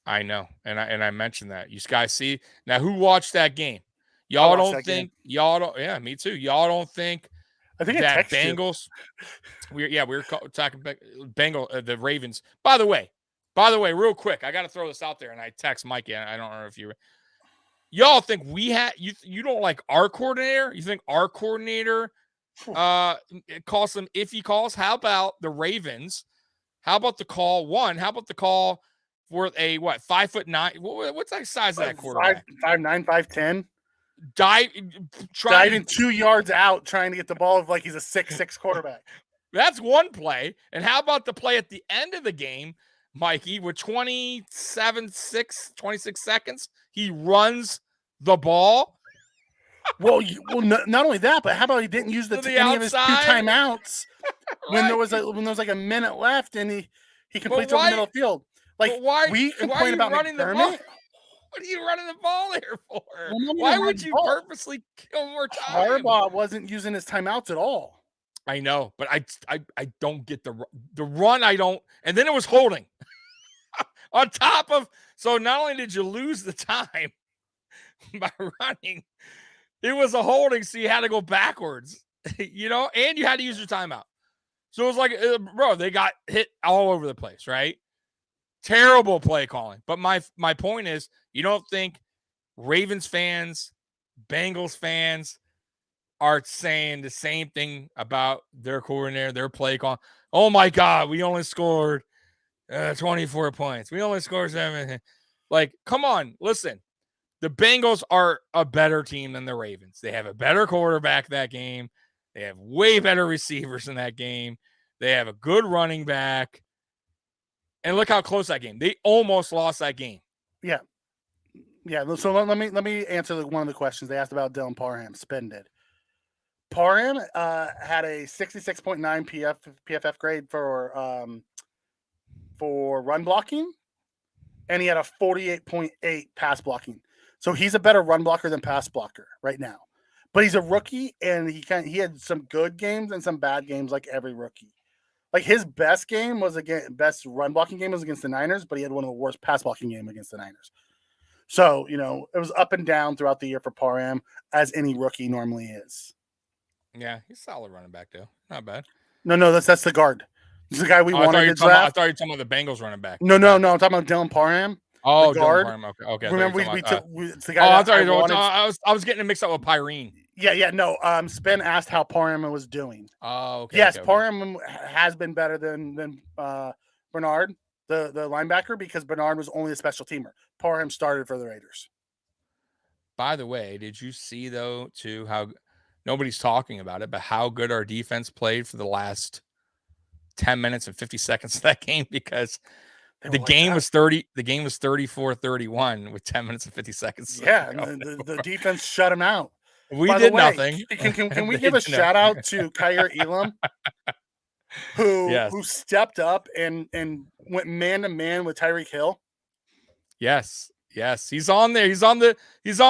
I know, and I mentioned that. You guys see now who watched that game? Y'all don't think y'all don't. Yeah, me too. Y'all don't think. I think that Bengals. We were talking the Ravens. By the way, real quick, I got to throw this out there, and I text Mikey. I don't know if y'all think we had you don't like our coordinator. You think our coordinator calls some iffy calls? How about the Ravens? How about the call one? How about the call for a 5'9"? What's that size of that quarterback? 5'9", 5'10". Diving 2 yards out trying to get the ball like he's a 6'6" quarterback. That's one play. And how about the play at the end of the game, Mikey, with 26 seconds? He runs the ball. Well, not only that, but how about he didn't use any of his 2 timeouts when there was like a minute left and he completes over the middle of the field. Like we complain about running the ball. What are you running the ball here for? Why would you purposely kill more time? Harbaugh wasn't using his timeouts at all. I know, but I don't get the run. I don't. And then it was holding on top of. So not only did you lose the time by running, it was a holding. So you had to go backwards, and you had to use your timeout. So it was like, bro, they got hit all over the place, right? Terrible play calling. But my point is, you don't think Ravens fans, Bengals fans are saying the same thing about their coordinator, their play call? Oh my God, we only scored 24 points. We only scored 7. Like, come on, listen. The Bengals are a better team than the Ravens. They have a better quarterback that game. They have way better receivers in that game. They have a good running back. And look how close that game. They almost lost that game. Yeah. Yeah. So let me answer one of the questions they asked about Dylan Parham. Spended. Parham had a 66.9 PFF grade for run blocking, and he had a 48.8 pass blocking. So he's a better run blocker than pass blocker right now. But he's a rookie, and he had some good games and some bad games, like every rookie. Like his best run blocking game was against the Niners, but he had one of the worst pass blocking game against the Niners. So, it was up and down throughout the year for Parham, as any rookie normally is. Yeah, he's a solid running back, though. Not bad. No, that's the guard. This is the guy we wanted to draft. I thought you were talking about the Bengals running back. No, I'm talking about Dylan Parham. Oh, guard. Dylan Parham. Okay. Remember it's the guy. I was getting it mixed up with Pyrene. Yeah. No. Spen asked how Parham was doing. Oh, okay. Yes, Parham has been better than Bernard, the linebacker, because Bernard was only a special teamer. Parham started for the Raiders. By the way, did you see though too how nobody's talking about it, but how good our defense played for the last 10 minutes and 50 seconds of that game? Because the game was 34-31 with 10 minutes and 50 seconds. Yeah, and the defense shut him out. We did nothing. Can we give a shout out to Kyer Elam, who stepped up and went man to man with Tyreek Hill? Yes, he's on there. He's on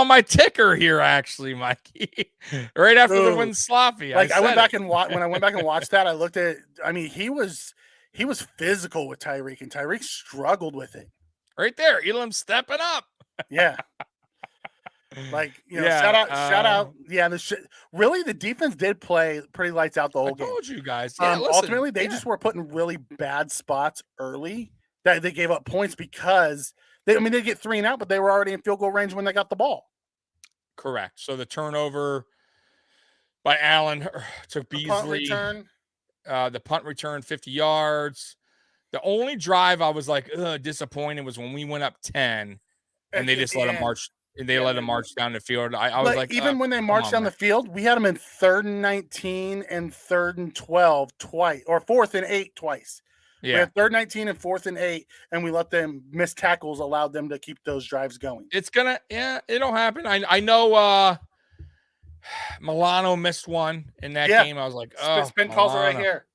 my ticker here, actually, Mikey. Right after the win sloppy. Like I went back and watched that. I looked at it. I mean, he was physical with Tyreek, and Tyreek struggled with it. Right there, Elam stepping up. Yeah. Like, shout out. Yeah, really, the defense did play pretty lights out the whole game. I told you guys. Yeah, ultimately, they just were put in really bad spots early that they gave up points because they get 3 and out, but they were already in field goal range when they got the ball. Correct. So the turnover by Allen took Beasley. The punt return 50 yards. The only drive I was like disappointed was when we went up 10 and they just let them march. And they let him march down the field. I was like, even when they marched down the field, we had them in 3rd and 19 and 3rd and 12 twice, or 4th and 8 twice. Yeah, we had 3rd and 19 and 4th and 8, and we let them miss tackles, allowed them to keep those drives going. It'll happen. I know. Milano missed one in that game. I was like, Spin calls it right here.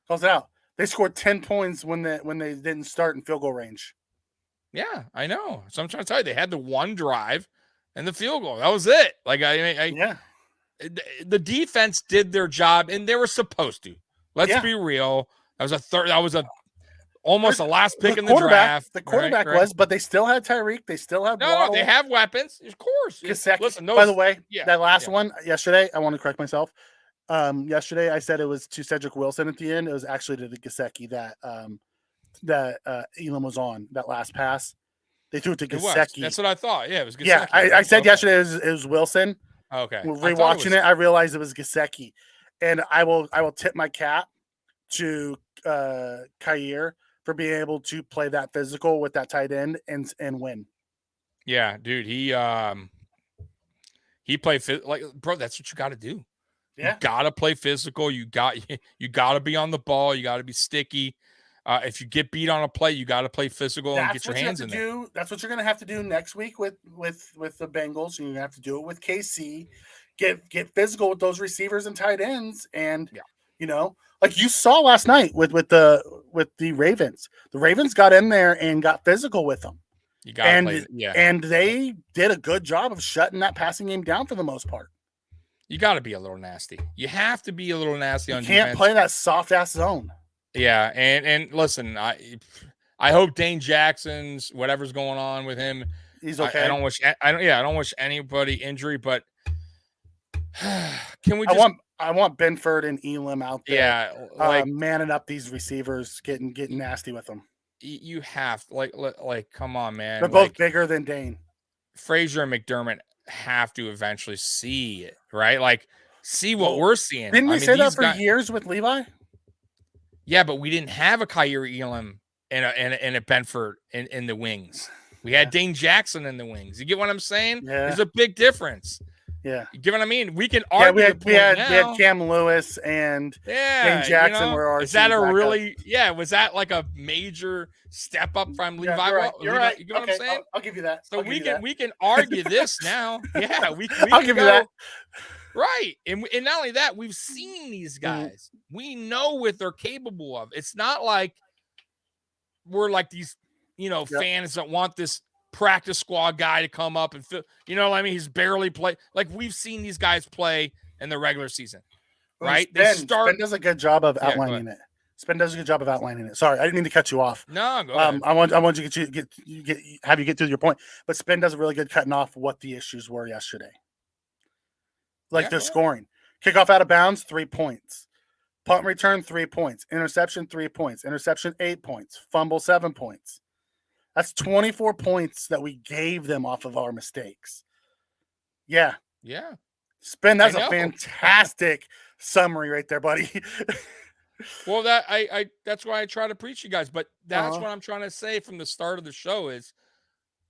Calls it out. They scored 10 points when they didn't start in field goal range. Yeah, I know. So I'm trying to tell you, they had the one drive and the field goal. That was it. Like, yeah. the defense did their job, and they were supposed to. Let's be real. That was almost a last pick in the draft. The quarterback was, but they still had Tyreek. They still had Waddle. No, they have weapons, of course. Gesicki. Listen, by the way, that last one yesterday, I want to correct myself. Yesterday I said it was to Cedric Wilson at the end. It was actually to the Gesicki that Elam was on that last pass. They threw it to Gesicki. That's what I thought. Yeah, it was Gesicki. Yeah, I said yesterday it was Wilson. Okay. Rewatching it, I realized it was Gesicki. And I will tip my cap to Khair for being able to play that physical with that tight end and win. Yeah, dude, he played like, bro, that's what you got to do. Yeah. You got to play physical. You got to be on the ball. You got to be sticky. If you get beat on a play, you got to play physical and get your hands in there. That's what you're going to have to do next week with the Bengals. You're going to have to do it with KC. Get physical with those receivers and tight ends, and like you saw last night with the Ravens. The Ravens got in there and got physical with them. You got to play, and they did a good job of shutting that passing game down for the most part. You got to be a little nasty. You have to be a little nasty on defense. You can't play that soft ass zone. Yeah, and listen, I hope Dane Jackson's whatever's going on with him. He's okay. I don't wish anybody injury, but can we? I want Benford and Elam out there. Yeah, manning up these receivers, getting nasty with them. You have like come on, man. They're both bigger than Dane. Frazier and McDermott have to eventually see it, right? Like see what we're seeing. Didn't we say that for years with Levi? Yeah, but we didn't have a Khair Elam and a Benford in the wings. We had Dane Jackson in the wings. You get what I'm saying? Yeah. There's a big difference. Yeah. You get what I mean? We can argue. We had Cam Lewis and Dane Jackson were our. Is that a really was that like a major step up from Levi? You're right. You get what I'm saying? I'll give you that. So we can argue this now. Yeah, we I'll give you that. Right. And not only that, we've seen these guys. Mm-hmm. We know what they're capable of. It's not like we're like these, fans that want this practice squad guy to come up and feel, what I mean? He's barely played. Like we've seen these guys play in the regular season. Right? Spen does a good job of outlining it. Spen does a good job of outlining it. Sorry, I didn't mean to cut you off. No, go ahead. I want you to get through your point. But Spen does a really good cutting off what the issues were yesterday. They're scoring. Kickoff out of bounds, 3 points. Punt return, 3 points. Interception, 3 points. Interception, 8 points. Fumble, 7 points. That's 24 points that we gave them off of our mistakes. Yeah. Yeah. Spen, that's a fantastic summary right there, buddy. Well, that's why I try to preach you guys. But that's what I'm trying to say from the start of the show is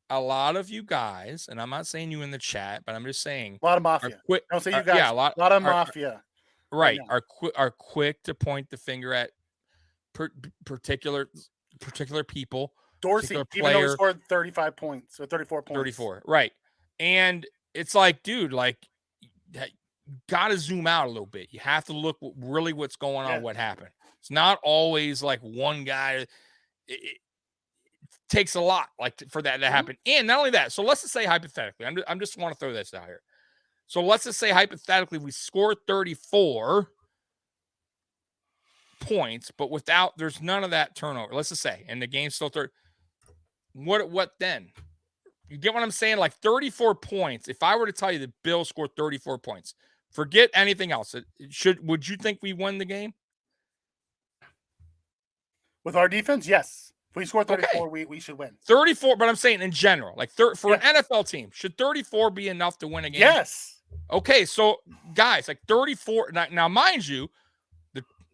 a lot of you guys, and I'm not saying you in the chat, but I'm just saying a lot of mafia. Don't say you guys. Yeah, a lot of mafia. Right. Are quick to point the finger at particular people. Dorsey, even though he scored 35 points or 34 points. 34. Right. And it's like, dude, got to zoom out a little bit. You have to look really what's going on, what happened. It's not always like one guy. It takes a lot for that to happen. And not only that, so let's just say hypothetically, I'm just want to throw this out here. So let's just say hypothetically we score 34 points, but there's none of that turnover. Let's just say, and the game's still 30. What then? You get what I'm saying? Like 34 points. If I were to tell you the Bills scored 34 points, forget anything else. Would you think we won the game? With our defense, yes. If we score 34, we should win. 34, but I'm saying in general, like for an NFL team, should 34 be enough to win a game? Yes. Okay, so guys, like 34. Now mind you,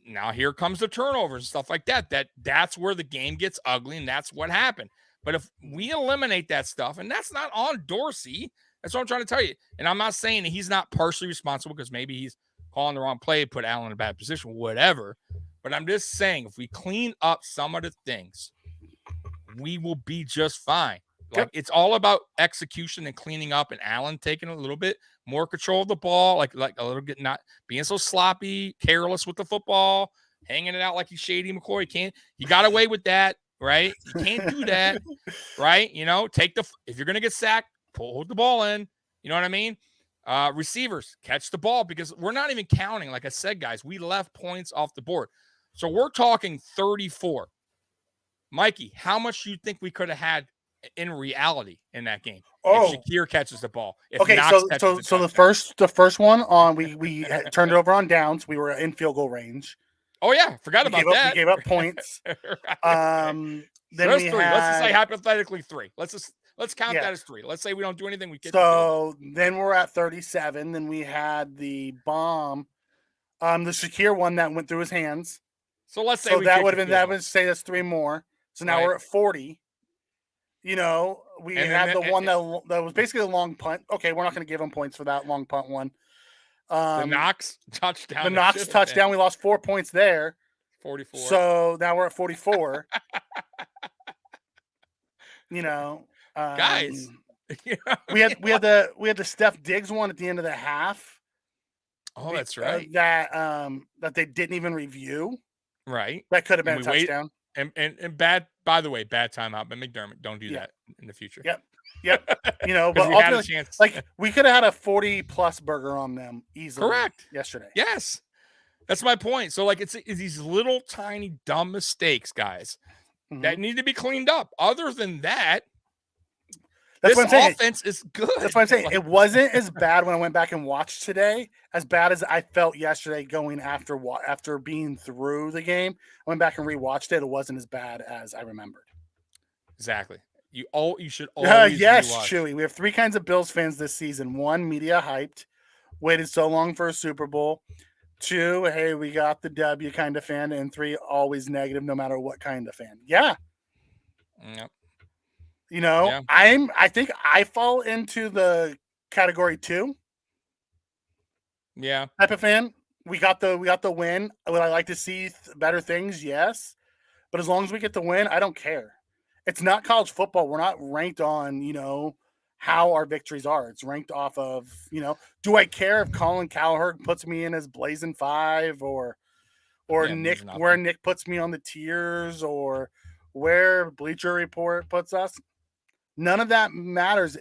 now here comes the turnovers and stuff like that. That's where the game gets ugly, and that's what happened. But if we eliminate that stuff, and that's not on Dorsey, that's what I'm trying to tell you. And I'm not saying that he's not partially responsible because maybe he's calling the wrong play, put Allen in a bad position, whatever. But I'm just saying if we clean up some of the things, we will be just fine. Like it's all about execution and cleaning up, and Allen taking a little bit more control of the ball, like a little bit, not being so sloppy, careless with the football, hanging it out like he's Shady McCoy. He got away with that, right? You can't do that, right? If you're gonna get sacked, hold the ball in. You know what I mean? Receivers, catch the ball, because we're not even counting. Like I said, guys, we left points off the board. So we're talking 34. Mikey, how much do you think we could have had in reality in that game if Shakir catches the ball? If Knox catches the first one on we turned it over on downs. We were in field goal range. Oh yeah, forgot about that. We gave up points. Right. Then so we three. had, let's just say hypothetically 3. Let's count that as 3. Let's say we don't do anything. We get so then we're at 37. Then we had the bomb, the Shakir one that went through his hands. So let's say that would have been that would say that's 3 more. So now we're at 40. You know, we had the one that was basically a long punt. Okay, we're not going to give him points for that long punt one. The Knox touchdown. The Knox touchdown. We lost 4 points there. 44. So now we're at 44. You know, guys, we had the Steph Diggs one at the end of the half. Oh, that's right. That they didn't even review. Right. That could have been a touchdown. And bad, by the way, bad timeout. But McDermott, don't do that in the future. Yep. You know, but we had a chance. Like we could have had a 40+ burger on them easily. Correct. Yesterday. Yes. That's my point. So like it's these little tiny dumb mistakes, guys, that need to be cleaned up. Other than that, this offense is good. That's what I'm saying. It wasn't as bad when I went back and watched today, as bad as I felt yesterday going after being through the game. I went back and rewatched it. It wasn't as bad as I remembered. Exactly. You should always yes, rewatch. Chewy. We have 3 kinds of Bills fans this season. 1, media hyped, waited so long for a Super Bowl. 2, hey, we got the W kind of fan. And 3, always negative no matter what kind of fan. Yeah. Yep. You know, I think I fall into the category 2. Yeah. Type of fan. We got the win. Would I like to see better things? Yes. But as long as we get the win, I don't care. It's not college football. We're not ranked on, you know, how our victories are. It's ranked off of, you know, do I care if Colin Cowherd puts me in as Blazing 5 or Nick, where Nick puts me on the tiers, or where Bleacher Report puts us? None of that matters.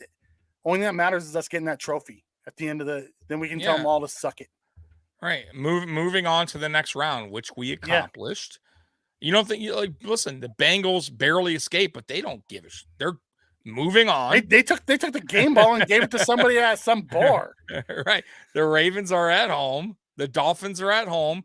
Only thing that matters is us getting that trophy at the end of then we can tell them all to suck it. Right. Moving on to the next round, which we accomplished. You don't think listen, the Bengals barely escaped, but they don't give a shit. They're moving on. They took the game ball and gave it to somebody at some bar. Right. The Ravens are at home. The Dolphins are at home.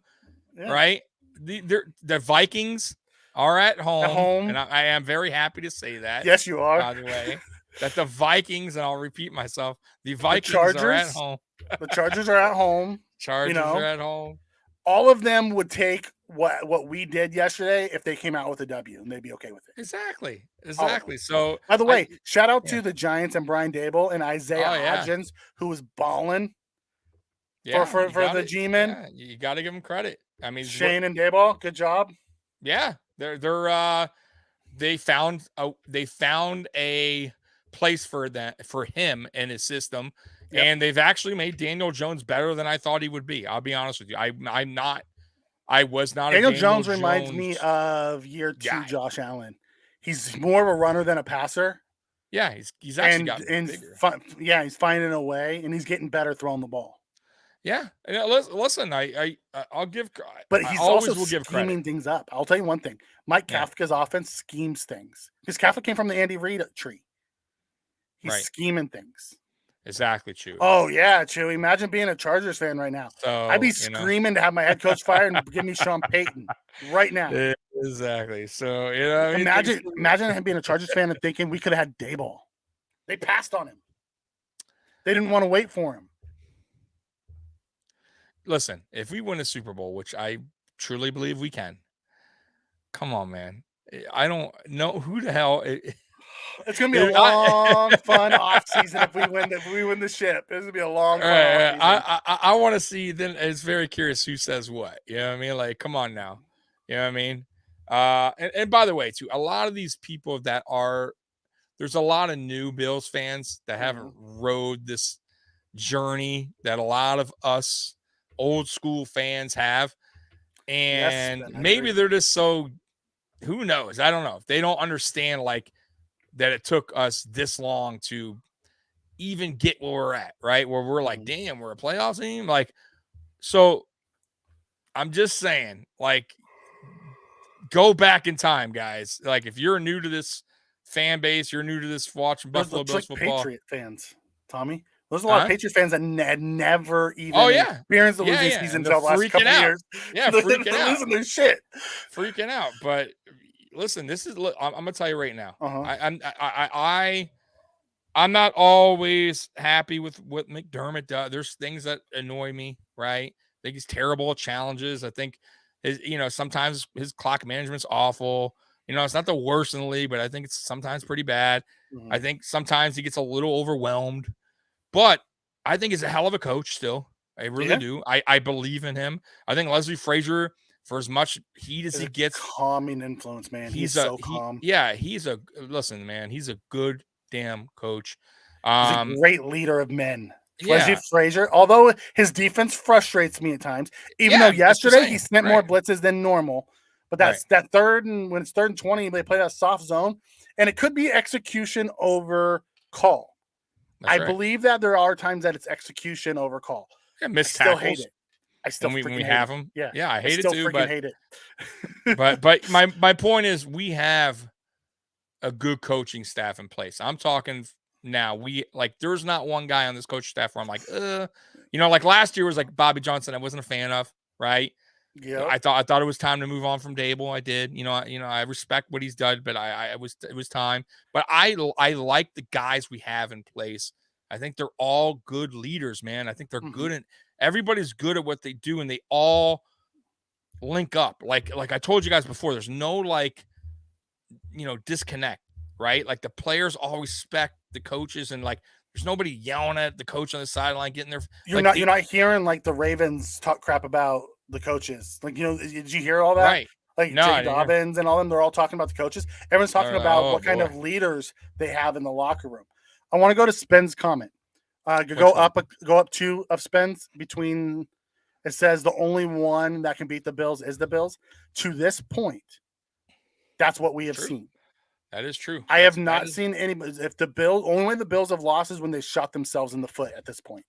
Yeah. Right. The Vikings are at home. And I am very happy to say that. Yes, you are. By the way, that the Vikings, and I'll repeat myself, the Vikings are at home. The Chargers are at home. Chargers are at home. All of them would take what we did yesterday if they came out with a W, and they'd be okay with it. Exactly. So, by the way, shout out to the Giants and Brian Dable and Isaiah Hodgins, who was balling for the G-men. Yeah, you got to give them credit. I mean, Shane and Dable, good job. Yeah, they found a place for him and his system. Yep. And they've actually made Daniel Jones better than I thought he would be. I'll be honest with you. I was not. Daniel Jones reminds me of year 2 Josh Allen. He's more of a runner than a passer. Yeah, he's actually gotten bigger. He's finding a way, and he's getting better throwing the ball. Yeah, listen, I'll give, but he's also scheming things up. I'll tell you one thing: Mike Kafka's offense schemes things because Kafka came from the Andy Reid tree. He's scheming things. Exactly, Chewy. Oh yeah, Chewy. Imagine being a Chargers fan right now. So, I'd be screaming to have my head coach fired and give me Sean Payton right now. Exactly. So imagine him being a Chargers fan and thinking we could have had Daboll. They passed on him. They didn't want to wait for him. Listen, if we win a Super Bowl, which I truly believe we can, come on, man. I don't know who the hell. It's gonna be a long, fun off season if we win the ship. It's gonna be a long, fun off season. I want to see. Then it's very curious who says what. You know what I mean? Like, come on now. You know what I mean? And by the way, too, a lot of these people there's a lot of new Bills fans that haven't rode this journey that a lot of us old school fans have, and maybe they're just so. Who knows? I don't know. If they don't understand, like, that it took us this long to even get where we're at, right? Where we're like, damn, we're a playoff team. Like, so I'm just saying, like, go back in time, guys. Like, if you're new to this fan base, you're new to this watching Buffalo Bills football. Patriot fans, Tommy. There's a lot of Patriots fans that had never even experienced the losing season until the last couple years. Yeah, freaking they're out. losing their shit. Freaking out. But listen, I'm gonna tell you right now. I'm not always happy with what McDermott does. There's things that annoy me, right? I think he's terrible at challenges. I think sometimes his clock management's awful. It's not the worst in the league, but I think it's sometimes pretty bad. I think sometimes he gets a little overwhelmed. But I think he's a hell of a coach still. I really do. I believe in him. I think Leslie Frazier, for as much heat as he gets, calming influence, man. He's so calm. Listen, man, he's a good damn coach. He's a great leader of men. Leslie Frazier, although his defense frustrates me at times, even though yesterday he sent more blitzes than normal. But that's that when it's 3rd and 20, they play that soft zone, and it could be execution over call. I believe that there are times that it's execution over call. Missed tackles. Hate it. I still when we have them. Yeah, I hate it too. But hate it. but my point is, we have a good coaching staff in place. I'm talking now. There's not one guy on this coaching staff where I'm like, like last year was like Bobby Johnson. I wasn't a fan of, right? Yeah, I thought it was time to move on from Dable. I did. I respect what he's done, but it was time. But I like the guys we have in place. I think they're all good leaders, man. I think they're good at everybody's good at what they do, and they all link up. Like I told you guys before, there's no disconnect, right? Like the players all respect the coaches, and like there's nobody yelling at the coach on the sideline getting their. You're not hearing like the Ravens talk crap about the coaches. Like, did you hear all that? Right. Like Jay Dobbins and all them, they're all talking about the coaches. Everyone's talking about what kind of leaders they have in the locker room. I want to go to Spen's comment. Go up 2 of Spen's between. It says the only one that can beat the Bills is the Bills. To this point, that's what we have seen. That is true. I have not seen anybody. If the Bills, only way the Bills have lost is when they shot themselves in the foot at this point.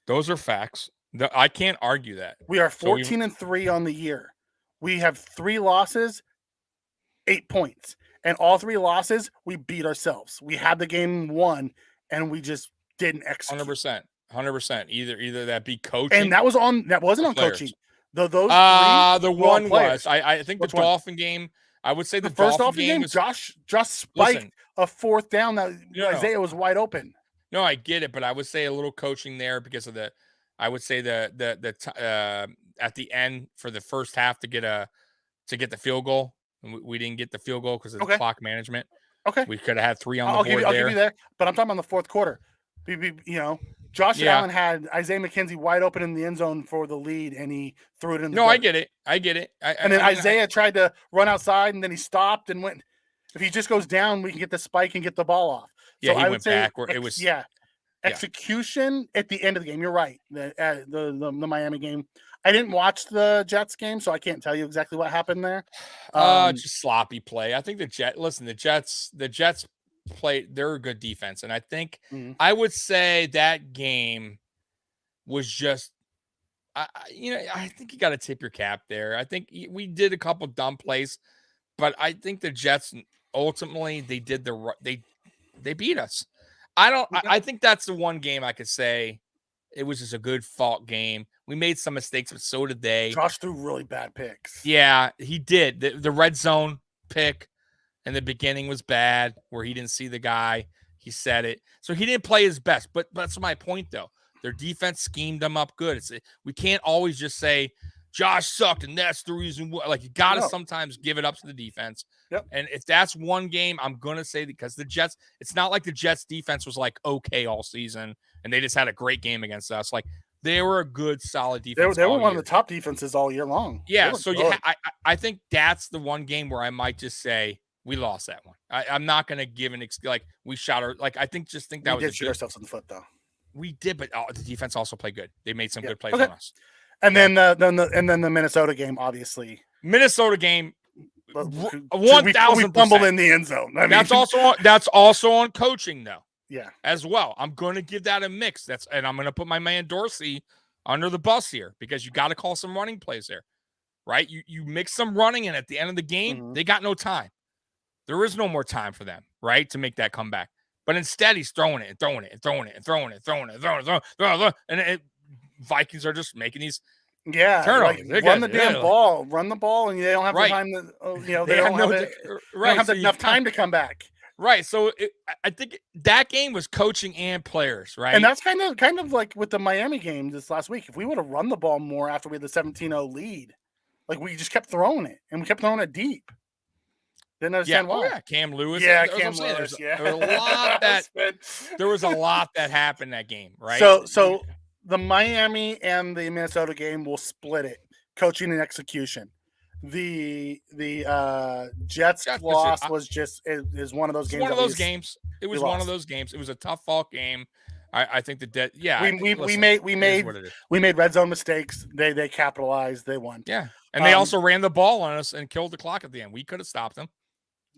Those are facts. I can't argue that. We are 14-3 on the year. We have 3 losses, 8 points. And all 3 losses, we beat ourselves. We had the game won, and we just didn't execute. 100%. Either that be coaching. And that wasn't on players. coaching. Those the one was. I think the Dolphin game. I would say the first Dolphin game was, Josh spiked a 4th down that Isaiah was wide open. No, I get it, but I would say a little coaching there because of the. I would say the at the end for the first half to get the field goal. We didn't get the field goal because of the clock management. Okay, we could have had 3 on the board. I'll give you that, but I'm talking about the 4th quarter. Josh Allen had Isaiah McKenzie wide open in the end zone for the lead, and he threw it in. I get it. And then Isaiah tried to run outside, and then he stopped and went. If he just goes down, we can get the spike and get the ball off. Yeah, so he went backward. It was execution at the end of the game. You're right. The Miami game. I didn't watch the Jets game, so I can't tell you exactly what happened there. Just sloppy play. I think the Jets play. They're a good defense, and I think I would say that game was just. I think you got to tip your cap there. I think we did a couple dumb plays, but I think the Jets ultimately they beat us. I think that's the one game I could say it was just a good fault game. We made some mistakes, but so did they. Josh threw really bad picks. Yeah, he did. The red zone pick in the beginning was bad, where he didn't see the guy. He said it. So he didn't play his best. But that's my point, though. Their defense schemed them up good. We can't always just say Josh sucked, and that's the reason why. Like, you got to sometimes give it up to the defense. Yep. And if that's one game, I'm going to say because the Jets, it's not like the Jets defense was like okay all season and they just had a great game against us. Like, they were a good, solid defense. They were one of the top defenses all year long. Yeah. So I think that's the one game where I might just say we lost that one. I'm not going to give we shot our, I think that we did shoot ourselves in the foot though. We did, but the defense also played good. They made some good plays on us. And then the Minnesota game, obviously. Minnesota game, 1,000%. We fumbled in the end zone. That's also on coaching, though. as well. I'm going to give that a mix. And I'm going to put my man Dorsey under the bus here because you got to call some running plays there, right? You mix some running, and at the end of the game, they got no time. There is no more time for them, right, to make that comeback. But instead, he's throwing it and throwing it and throwing it and throwing it and throwing it and throwing it. And Vikings are just making these turnovers. Like, run the damn ball. Run the ball, and they don't have the time to, they don't have enough time to come back. Right. So I think that game was coaching and players, right? And that's kind of like with the Miami game this last week. If we would have run the ball more after we had the 17-0 lead, like we just kept throwing it, and we kept throwing it deep. Didn't understand why. Yeah, Cam Lewis. Yeah, Cam Lewis. There was a lot that happened that game, right? So the Miami and the Minnesota game will split it, coaching and execution. The Jets loss was just is one of those games. One of those games. It was one of those games. It was a tough fault game. I think we made red zone mistakes. They capitalized. They won. Yeah, and they also ran the ball on us and killed the clock at the end. We could have stopped them.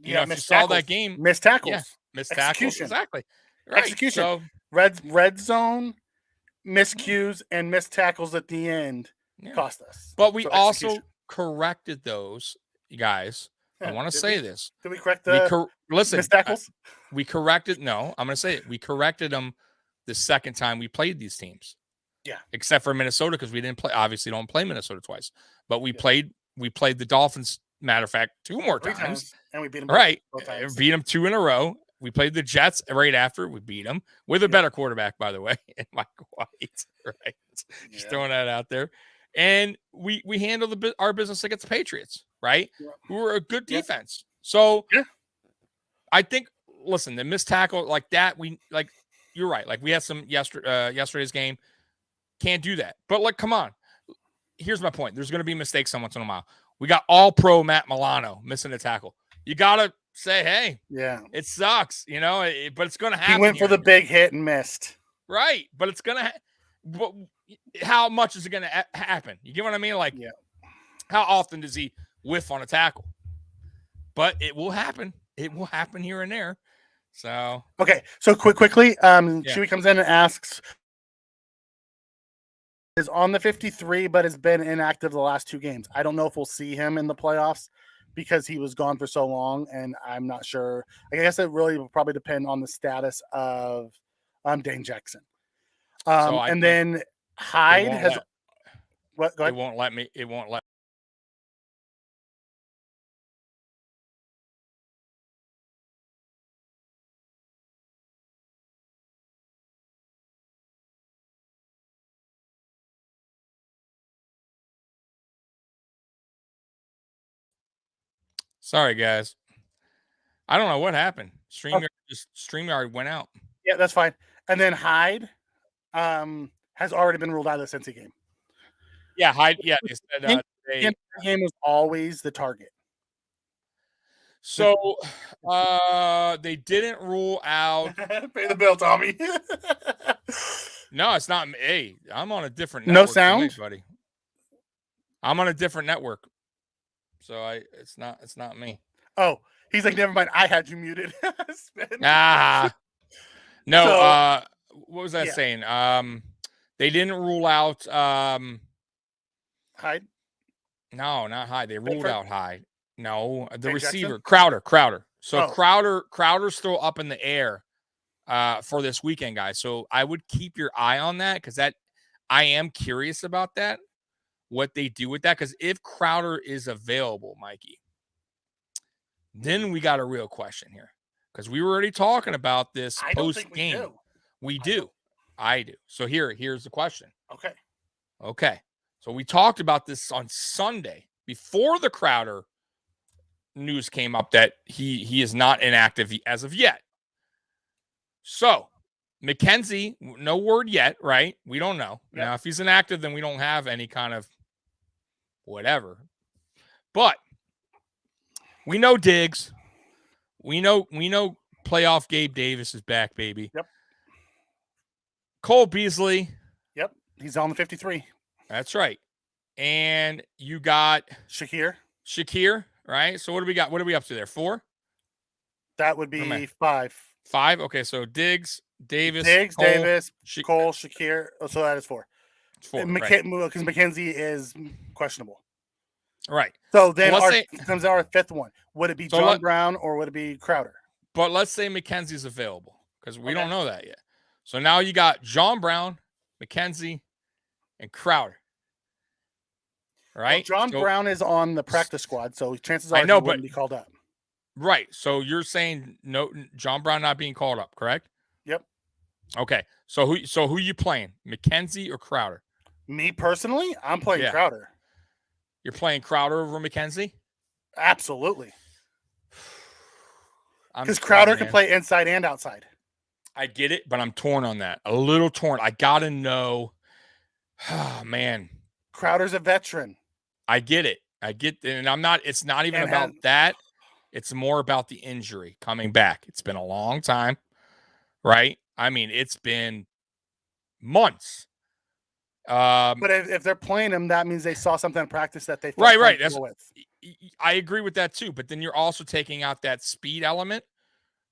If you saw that game, missed tackles. Yeah, missed tackles. Exactly. Right. Execution. So, red zone, miscues, and missed tackles at the end cost us. But we also corrected those, guys. I want to say this. Did we correct the missed tackles? We corrected. No, I'm going to say it. We corrected them the second time we played these teams. Yeah. Except for Minnesota, because we didn't play. Obviously, don't play Minnesota twice. But we played the Dolphins. Matter of fact, 2 more times. And we beat them both times. Beat them 2 in a row. We played the Jets right after. We beat them with a better quarterback, by the way, Mike White. Right, just throwing that out there. And we handled our business against the Patriots, right? Yeah. Who were a good defense. So I think, listen, the missed tackle like that, you're right. Like we had some yesterday's game. Can't do that. But come on. Here's my point. There's going to be mistakes once in a while. We got all-pro Matt Milano missing a tackle. You got to say, hey, it sucks, but it's going to happen. He went for the big hit and missed. Right, but it's going to how much is it going to happen? You get what I mean? How often does he whiff on a tackle? But it will happen. It will happen here and there. So okay, so quickly, Chewy comes in and asks, is on the 53, but has been inactive the last 2 games. I don't know if we'll see him in the playoffs because he was gone for so long, and I'm not sure. I guess it really will probably depend on the status of Dane Jackson. And then Hyde has what? Go ahead. It won't let me. Sorry, guys. I don't know what happened. StreamYard went out. Yeah, that's fine. And then Hyde has already been ruled out of the Cincy game. Yeah, Hyde. Yeah, they said the game was always the target. So they didn't rule out. Pay the bill, Tommy. No, it's not. Hey, I'm on a different network. No sound, buddy. I'm on a different network. So it's not me. Oh, he's like, never mind. I had you muted. No. What was that saying? They didn't rule out Hyde. No, not Hyde. They ruled out Hyde. No, the Dane receiver, Jackson? Crowder. So Crowder's still up in the air for this weekend, guys. So I would keep your eye on that because I am curious about that. What they do with that, because if Crowder is available, Mikey, then we got a real question here. Because we were already talking about this post game. We do. I do. So here's the question. Okay. So we talked about this on Sunday before the Crowder news came up that he is not inactive as of yet. So McKenzie, no word yet, right? We don't know. Yep. Now, if he's inactive, then we don't have any kind of whatever. But we know Diggs. We know playoff Gabe Davis is back, baby. Yep. Cole Beasley. Yep. He's on the 53. That's right. And you got Shakir, right? So what do we got? What are we up to there? 4? That would be 5. 5. Okay, so Diggs, Davis, Cole, Davis, Cole, Shakir. Oh, so that is 4. It's 4, Because right? McKenzie is questionable. Right. So then Well, comes our 5th one. Would it be John Brown or would it be Crowder? But let's say McKenzie's available because we don't know that yet. So now you got John Brown, McKenzie, and Crowder. Right? Well, John Brown is on the practice squad, so chances are he wouldn't be called up. Right. So you're saying no, John Brown not being called up, correct? Yep. Okay. So who you playing? McKenzie or Crowder? Me personally, I'm playing Crowder. You're playing Crowder over McKenzie? Absolutely. Because Crowder can play inside and outside. I get it, but I'm torn on that. A little torn. I gotta know. Man. Crowder's a veteran. I get it. And I'm not, it's not even about that. It's more about the injury coming back. It's been a long time, right? I mean, it's been months. But if they're playing him, that means they saw something in practice that they felt right. I agree with that too. But then you're also taking out that speed element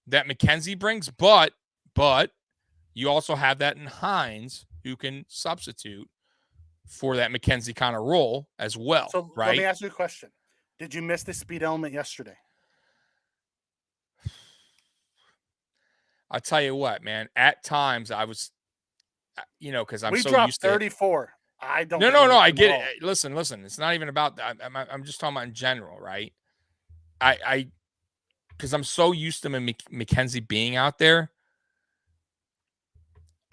that McKenzie brings. But you also have that in Hines, who can substitute for that McKenzie kind of role as well. So right? Let me ask you a question. Did you miss the speed element yesterday? I'll tell you what, man. At times I was, because I'm we so dropped used to 34. I don't. No. I get it. Listen. It's not even about that. I'm just talking about in general, right? Because I'm so used to McKenzie being out there.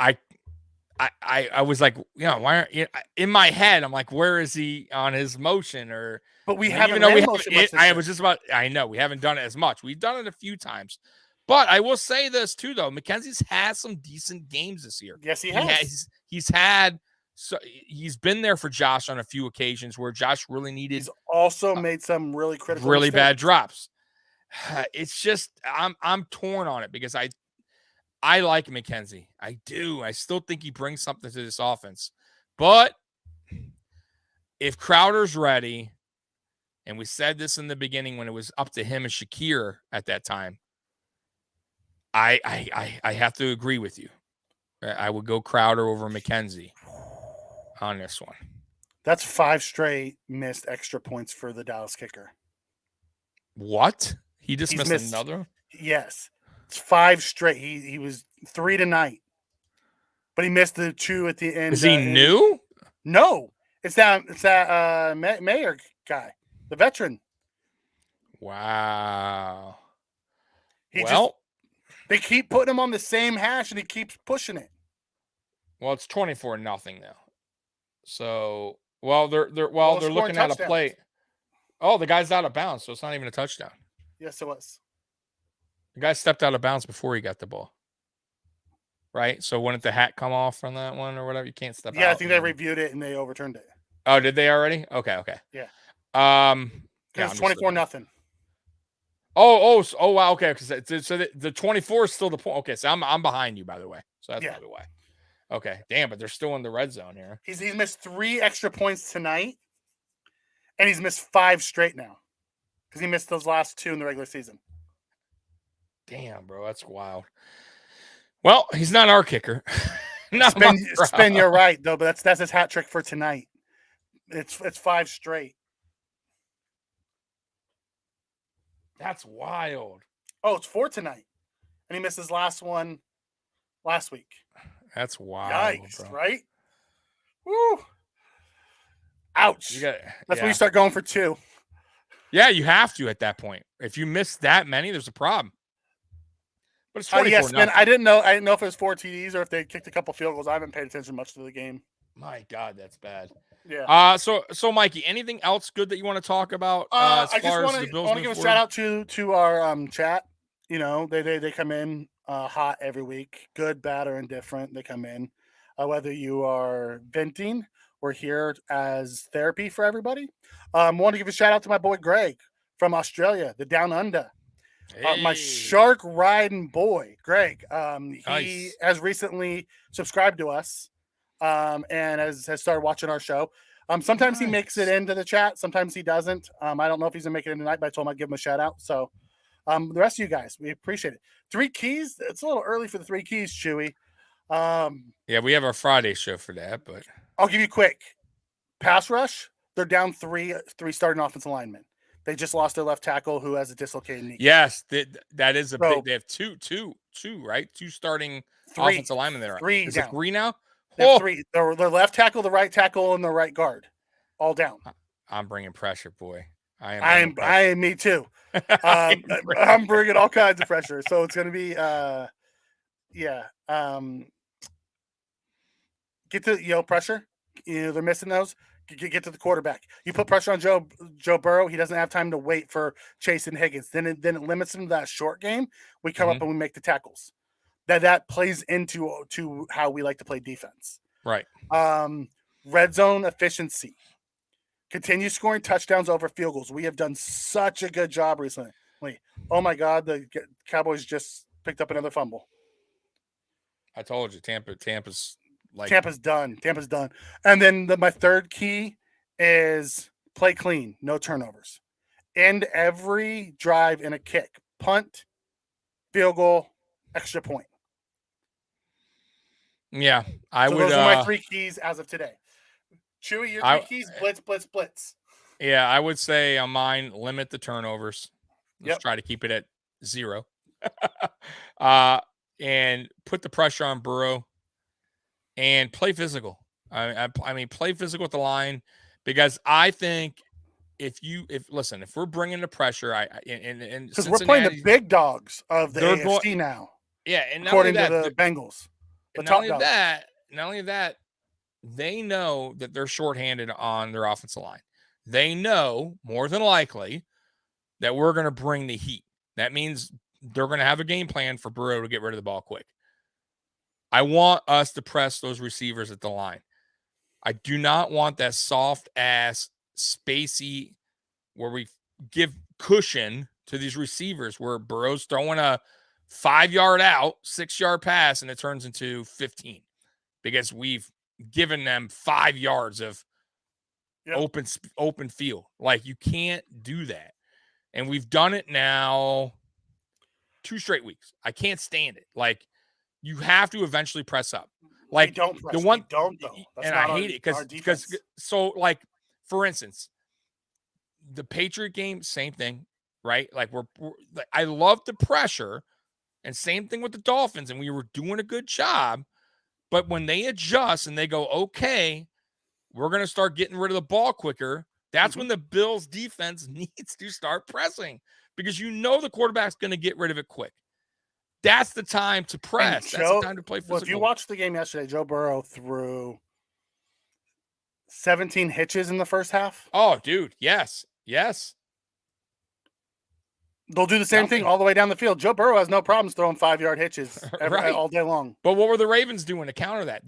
I was like, why aren't in my head? I'm like, where is he on his motion? But we haven't. I know we haven't done it as much. We've done it a few times. But I will say this too, though. McKenzie's had some decent games this year. Yes, he has. He's been there for Josh on a few occasions where Josh really needed. He's also made some really critical, really bad drops. It's just I'm torn on it because I like McKenzie. I do. I still think he brings something to this offense. But if Crowder's ready, and we said this in the beginning when it was up to him and Shakir at that time. I have to agree with you. I would go Crowder over McKenzie on this one. That's 5 straight missed extra points for the Dallas kicker. What? He just missed another? Yes. It's 5 straight. He was 3 tonight. But he missed the 2 at the end. Is he new? No. It's that Mayer guy, the veteran. Wow. They keep putting him on the same hash, and he keeps pushing it. Well, it's 24-0 now. So, they're looking at a play. Oh, the guy's out of bounds, so it's not even a touchdown. Yes, it was. The guy stepped out of bounds before he got the ball. Right? So wouldn't the hat come off from that one or whatever? You can't step out. Yeah, I think they reviewed it and they overturned it. Oh, did they already? Okay. Yeah. It's 24-0. Oh, wow. Okay, so the 24 is still the point. Okay, so I'm behind you, by the way. So that's probably why. Okay, damn, but they're still in the red zone here. He's missed 3 extra points tonight, and he's missed 5 straight now because he missed those last 2 in the regular season. Damn, bro, that's wild. Well, he's not our kicker. Spin, you're right though, but that's his hat trick for tonight. It's 5 straight. That's wild. Oh, it's 4 tonight. And he missed his last one last week. That's wild. Yikes, bro. Right? Woo. Ouch. That's when you start going for 2. Yeah, you have to at that point. If you miss that many, there's a problem. But it's 24 man, I didn't know if it was 4 TDs or if they kicked a couple field goals. I haven't paid attention much to the game. My God, that's bad. Yeah. So Mikey, anything else good that you want to talk about? I want to give a shout out to our chat. They come in hot every week, good, bad, or indifferent. They come in. Whether you are venting, we're here as therapy for everybody. Want to give a shout out to my boy Greg from Australia, the Down Under. Hey. My shark riding boy, Greg. He Nice. has recently subscribed to us. And has started watching our show. Sometimes he makes it into the chat. Sometimes he doesn't. I don't know if he's going to make it in tonight, but I told him I'd give him a shout out. So The rest of you guys, we appreciate it. 3 keys. It's a little early for the 3 keys, Chewy. Yeah, we have our Friday show for that, but I'll give you quick. Pass rush. They're down three starting offensive linemen. They just lost their left tackle who has a dislocated knee. Yes, that is a big. They have two, right? 2 starting offensive linemen there. 3 is down. it 3 now? They have 3. Their left tackle, the right tackle, and the right guard, all down. I'm bringing pressure, boy. I am. Me too. I'm bringing all kinds of pressure. So it's going to be, get to pressure. They're missing those. Get to the quarterback. You put pressure on Joe Burrow. He doesn't have time to wait for Chase and Higgins. Then it limits him to that short game. We come up and we make the tackles. That plays into how we like to play defense. Right. Red zone efficiency. Continue scoring touchdowns over field goals. We have done such a good job recently. Oh my God, the Cowboys just picked up another fumble. I told you, Tampa's done. Tampa's done. And then my third key is play clean, no turnovers. End every drive in a kick, punt, field goal, extra point. Yeah, I would. Those are my 3 keys as of today. Chewy, your 3 keys: blitz, blitz, blitz. Yeah, I would say on mine, limit the turnovers. Let's try to keep it at 0. And put the pressure on Burrow. And play physical. I mean, play physical with the line, because I think if we're bringing the pressure, and because we're playing the big dogs of the AFC now. Yeah, and according to the Bengals, not only that, they know that they're shorthanded on their offensive line. They know more than likely that we're going to bring the heat. That means they're going to have a game plan for Burrow to get rid of the ball quick. I want us to press those receivers at the line. I do not want that soft ass spacey where we give cushion to these receivers where Burrow's throwing a 5-yard out, 6-yard pass, and it turns into 15 because we've given them 5 yards of open field. Like, you can't do that. And we've done it now 2 straight weeks. I can't stand it. Like, you have to eventually press up. Like, don't press. The one, we don't though. That's and I hate it because so, like, for instance, the Patriot game, same thing, right? Like, I love the pressure, and same thing with the Dolphins, and we were doing a good job. But when they adjust and they go, okay, we're going to start getting rid of the ball quicker, that's when the Bills defense needs to start pressing, because the quarterback's going to get rid of it quick. That's the time to press. That's the time to play physical. Well, if you watched the game yesterday, Joe Burrow threw 17 hitches in the first half. Oh, dude. Yes. They'll do the same thing all the way down the field. Joe Burrow has no problems throwing 5-yard hitches all day long. But what were the Ravens doing to counter that?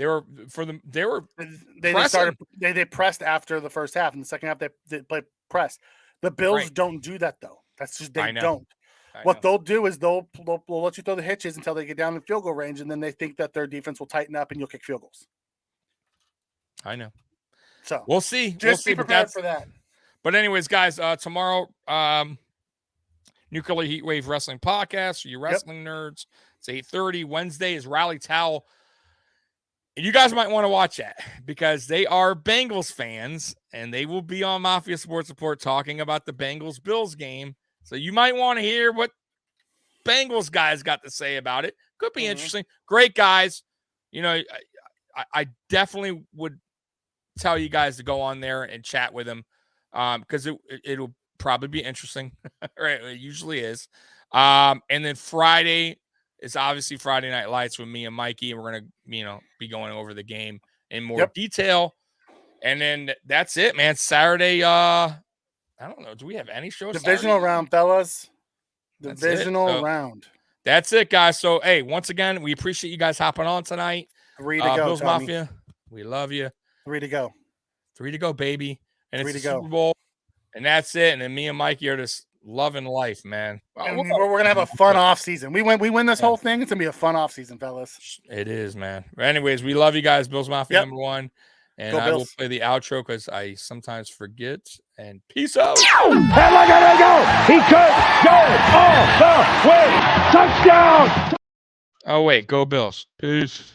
They pressed after the first half. In the second half, they played press. The Bills don't do that though. That's just they don't. What they'll do is they'll let you throw the hitches until they get down in field goal range, and then they think that their defense will tighten up and you'll kick field goals. I know. So we'll see. Just be prepared for that. But anyways, guys, tomorrow, Nuclear Heatwave Wrestling Podcast for you wrestling nerds. It's 8:30. Wednesday is Rally Towel. And you guys might want to watch that because they are Bengals fans, and they will be on Mafia Sports Report talking about the Bengals-Bills game. So you might want to hear what Bengals guys got to say about it. Could be interesting. Great guys. I definitely would tell you guys to go on there and chat with them because it'll probably be interesting. Right? It usually is. And then Friday is obviously Friday Night Lights with me and Mikey, and we're going to, be going over the game in more detail. And then that's it, man. Saturday, I don't know. Do we have any shows? Divisional round, fellas. Divisional round. That's it, guys. So, hey, once again, we appreciate you guys hopping on tonight. 3 to go, Bills Tommy. Mafia. We love you. 3 to go. 3 to go, baby. And 3 it's to the go. Super Bowl. And that's it. And then me and Mikey are just loving life, man. And we're going to have a fun off season. We win this whole thing. It's going to be a fun off season, fellas. It is, man. But anyways, we love you guys. Bills Mafia #1. And Go I will Bills. play the outro because I sometimes forget. And peace out. How am I gonna go? He could go all the way. Touchdown. Oh, wait. Go Bills. Peace.